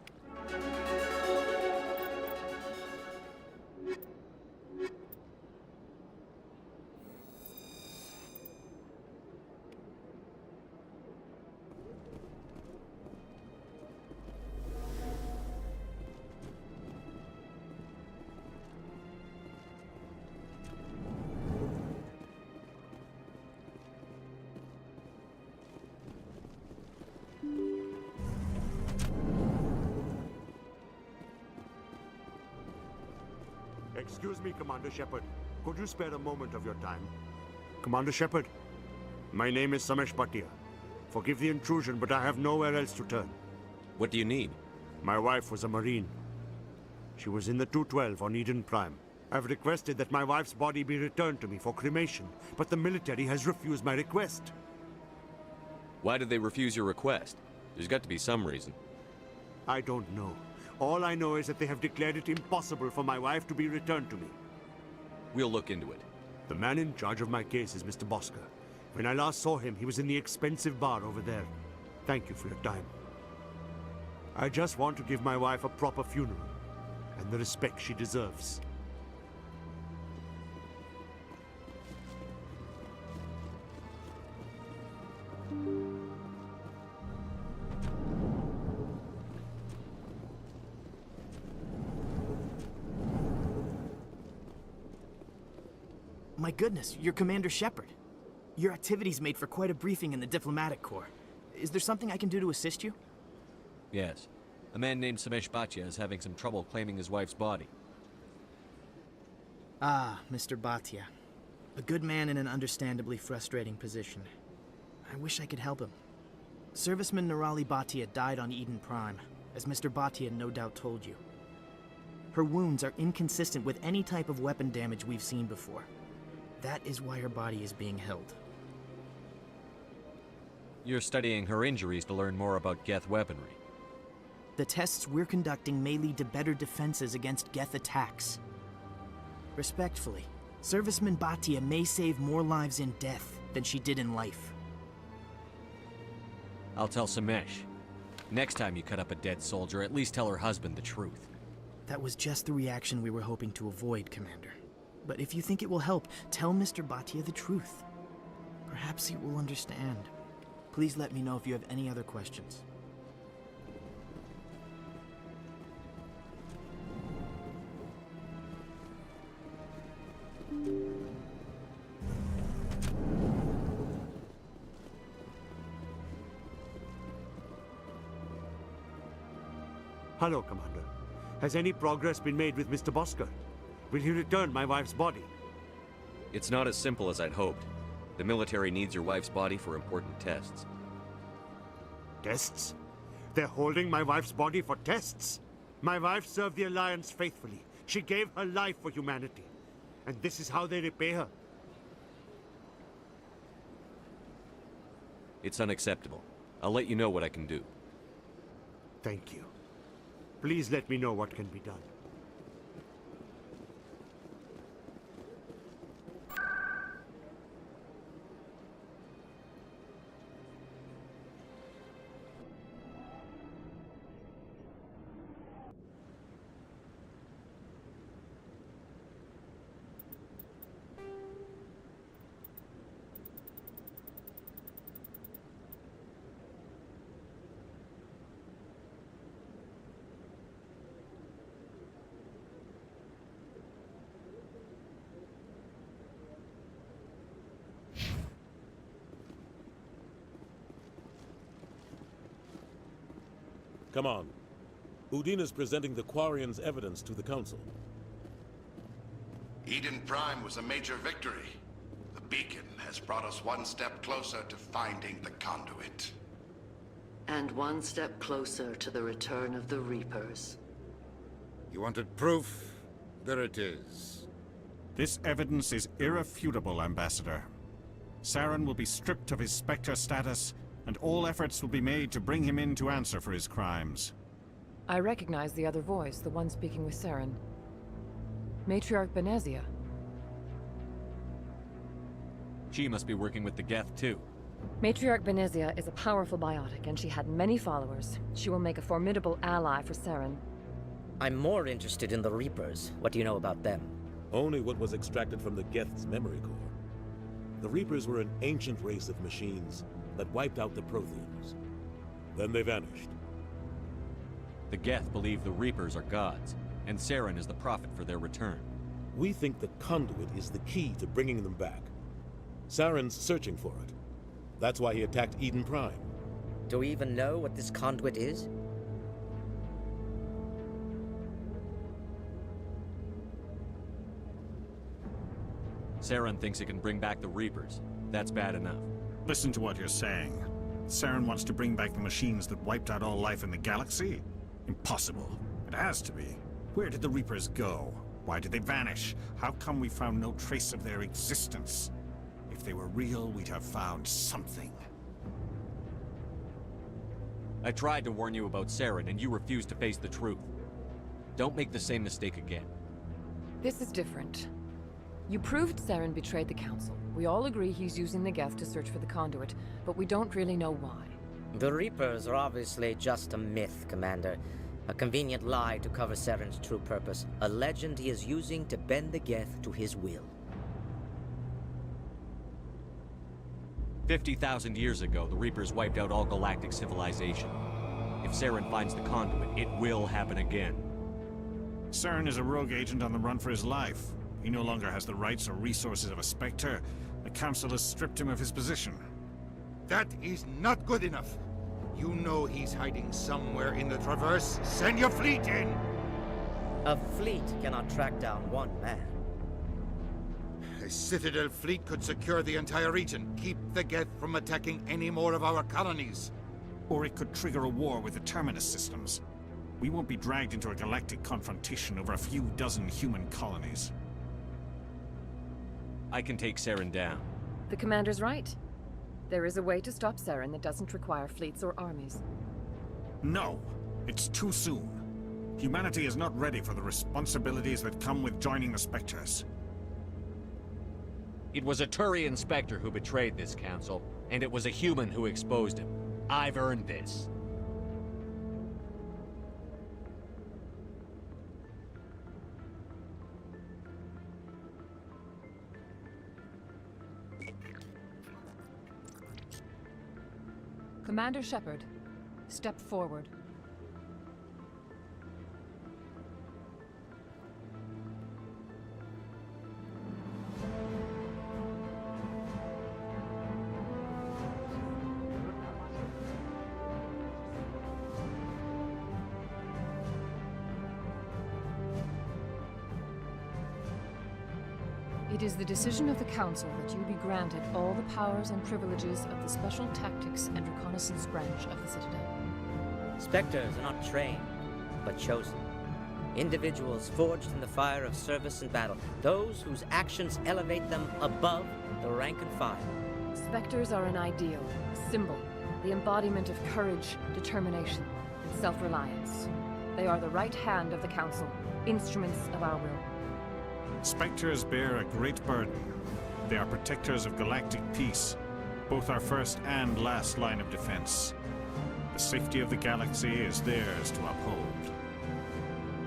Excuse me, Commander Shepard. Could you spare a moment of your time? Commander Shepard, my name is Samesh Bhatia. Forgive the intrusion, but I have nowhere else to turn.
What do you need?
My wife was a Marine. She was in the 212 on Eden Prime. I've requested that my wife's body be returned to me for cremation, but the military has refused my request.
Why did they refuse your request? There's got to be some reason.
I don't know. All I know is that they have declared it impossible for my wife to be returned to me.
We'll look into it.
The man in charge of my case is Mr. Bosker. When I last saw him, he was in the expensive bar over there. Thank you for your time. I just want to give my wife a proper funeral, and the respect she deserves.
My goodness, you're Commander Shepard. Your activities made for quite a briefing in the Diplomatic Corps. Is there something I can do to assist you?
Yes. A man named Samesh Bhatia is having some trouble claiming his wife's body.
Ah, Mr. Bhatia. A good man in an understandably frustrating position. I wish I could help him. Serviceman Nirali Bhatia died on Eden Prime, as Mr. Bhatia no doubt told you. Her wounds are inconsistent with any type of weapon damage we've seen before. That is why her body is being held.
You're studying her injuries to learn more about Geth weaponry.
The tests we're conducting may lead to better defenses against Geth attacks. Respectfully, Serviceman Bhatia may save more lives in death than she did in life.
I'll tell Samesh. Next time you cut up a dead soldier, at least tell her husband the truth.
That was just the reaction we were hoping to avoid, Commander. But if you think it will help, tell Mr. Bhatia the truth. Perhaps he will understand. Please let me know if you have any other questions.
Hello, Commander. Has any progress been made with Mr. Bosker? Will he return my wife's body?
It's not as simple as I'd hoped. The military needs your wife's body for important tests.
Tests? They're holding my wife's body for tests? My wife served the Alliance faithfully. She gave her life for humanity. And this is how they repay her?
It's unacceptable. I'll let you know what I can do.
Thank you. Please let me know what can be done.
Come on. Udine is presenting the Quarians' evidence to the Council.
Eden Prime was a major victory. The beacon has brought us one step closer to finding the conduit.
And one step closer to the return of the Reapers.
You wanted proof? There it is.
This evidence is irrefutable, Ambassador. Saren will be stripped of his Spectre status, and all efforts will be made to bring him in to answer for his crimes.
I recognize the other voice, the one speaking with Saren. Matriarch Benezia.
She must be working with the Geth, too.
Matriarch Benezia is a powerful biotic, and she had many followers. She will make a formidable ally for Saren.
I'm more interested in the Reapers. What do you know about them?
Only what was extracted from the Geth's memory core. The Reapers were an ancient race of machines that wiped out the Protheans. Then they vanished.
The Geth believe the Reapers are gods, and Saren is the prophet for their return.
We think the conduit is the key to bringing them back. Saren's searching for it. That's why he attacked Eden Prime.
Do we even know what this conduit is?
Saren thinks it can bring back the Reapers. That's bad enough.
Listen to what you're saying. Saren wants to bring back the machines that wiped out all life in the galaxy? Impossible. It has to be. Where did the Reapers go? Why did they vanish? How come we found no trace of their existence? If they were real, we'd have found something.
I tried to warn you about Saren, and you refused to face the truth. Don't make the same mistake again.
This is different. You proved Saren betrayed the Council. We all agree he's using the Geth to search for the conduit, but we don't really know why.
The Reapers are obviously just a myth, Commander. A convenient lie to cover Saren's true purpose. A legend he is using to bend the Geth to his will.
50,000 years ago, the Reapers wiped out all galactic civilization. If Saren finds the conduit, it will happen again.
Saren is a rogue agent on the run for his life. He no longer has the rights or resources of a Spectre. The Council has stripped him of his position.
That is not good enough. You know he's hiding somewhere in the Traverse. Send your fleet in!
A fleet cannot track down one man.
A Citadel fleet could secure the entire region, keep the Geth from attacking any more of our colonies.
Or it could trigger a war with the Terminus systems. We won't be dragged into a galactic confrontation over a few dozen human colonies.
I can take Saren down.
The Commander's right. There is a way to stop Saren that doesn't require fleets or armies.
No! It's too soon. Humanity is not ready for the responsibilities that come with joining the Spectres.
It was a Turian Spectre who betrayed this council, and it was a human who exposed him. I've earned this.
Commander Shepard, step forward. It is the decision of the Council that you be granted all the powers and privileges of the Special Tactics and Reconnaissance branch of the Citadel.
Spectres are not trained, but chosen. Individuals forged in the fire of service and battle. Those whose actions elevate them above the rank and file.
Spectres are an ideal, a symbol, the embodiment of courage, determination, and self-reliance. They are the right hand of the Council, instruments of our will.
Spectres bear a great burden. They are protectors of galactic peace, both our first and last line of defense. The safety of the galaxy is theirs to uphold.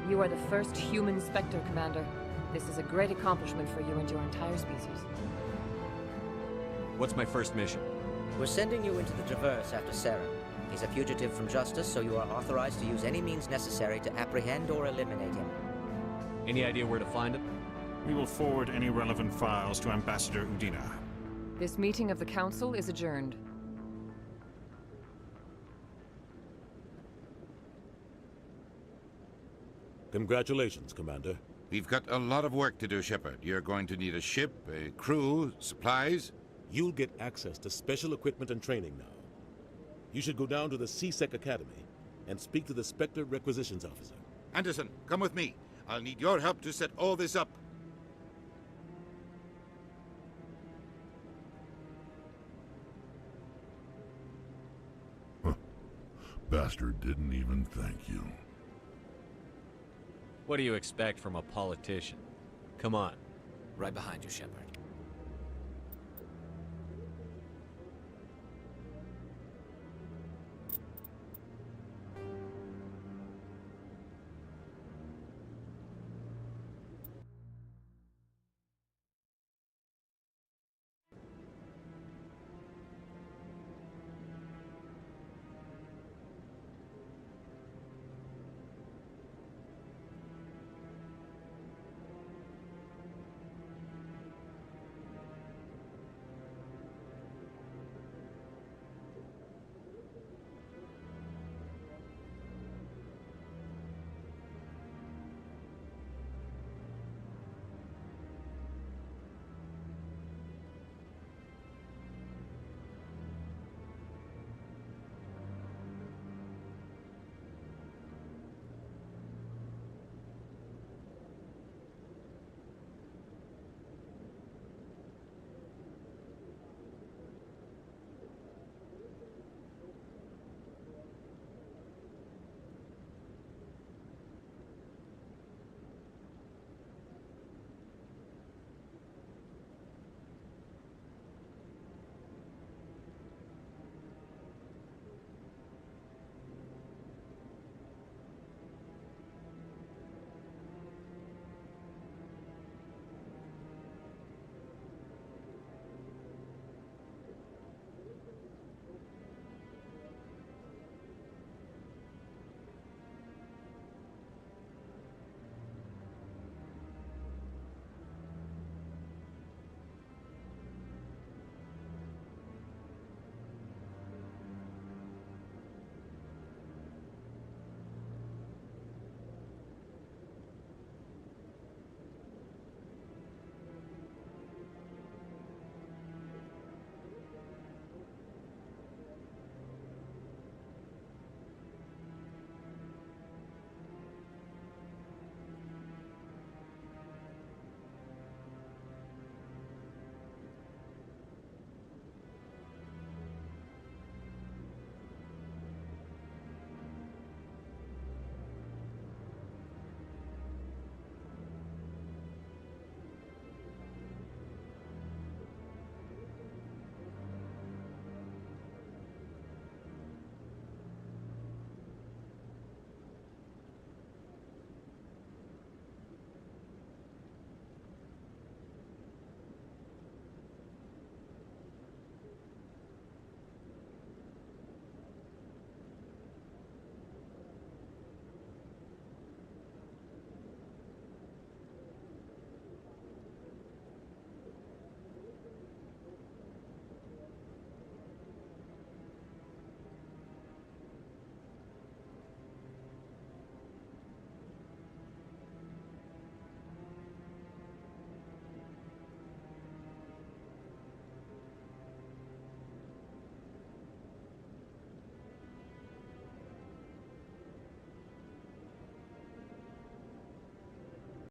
You are the first human Spectre, Commander. This is a great accomplishment for you and your entire species.
What's my first mission?
We're sending you into the Traverse after Saren. He's a fugitive from justice, so you are authorized to use any means necessary to apprehend or eliminate him.
Any idea where to find him?
We will forward any relevant files to Ambassador Udina.
This meeting of the Council is adjourned.
Congratulations, Commander.
We've got a lot of work to do, Shepard. You're going to need a ship, a crew, supplies.
You'll get access to special equipment and training now. You should go down to the CSEC Academy and speak to the Spectre Requisitions Officer.
Anderson, come with me. I'll need your help to set all this up.
Bastard didn't even thank you.
What do you expect from a politician? Come on.
Right behind you, Shepard.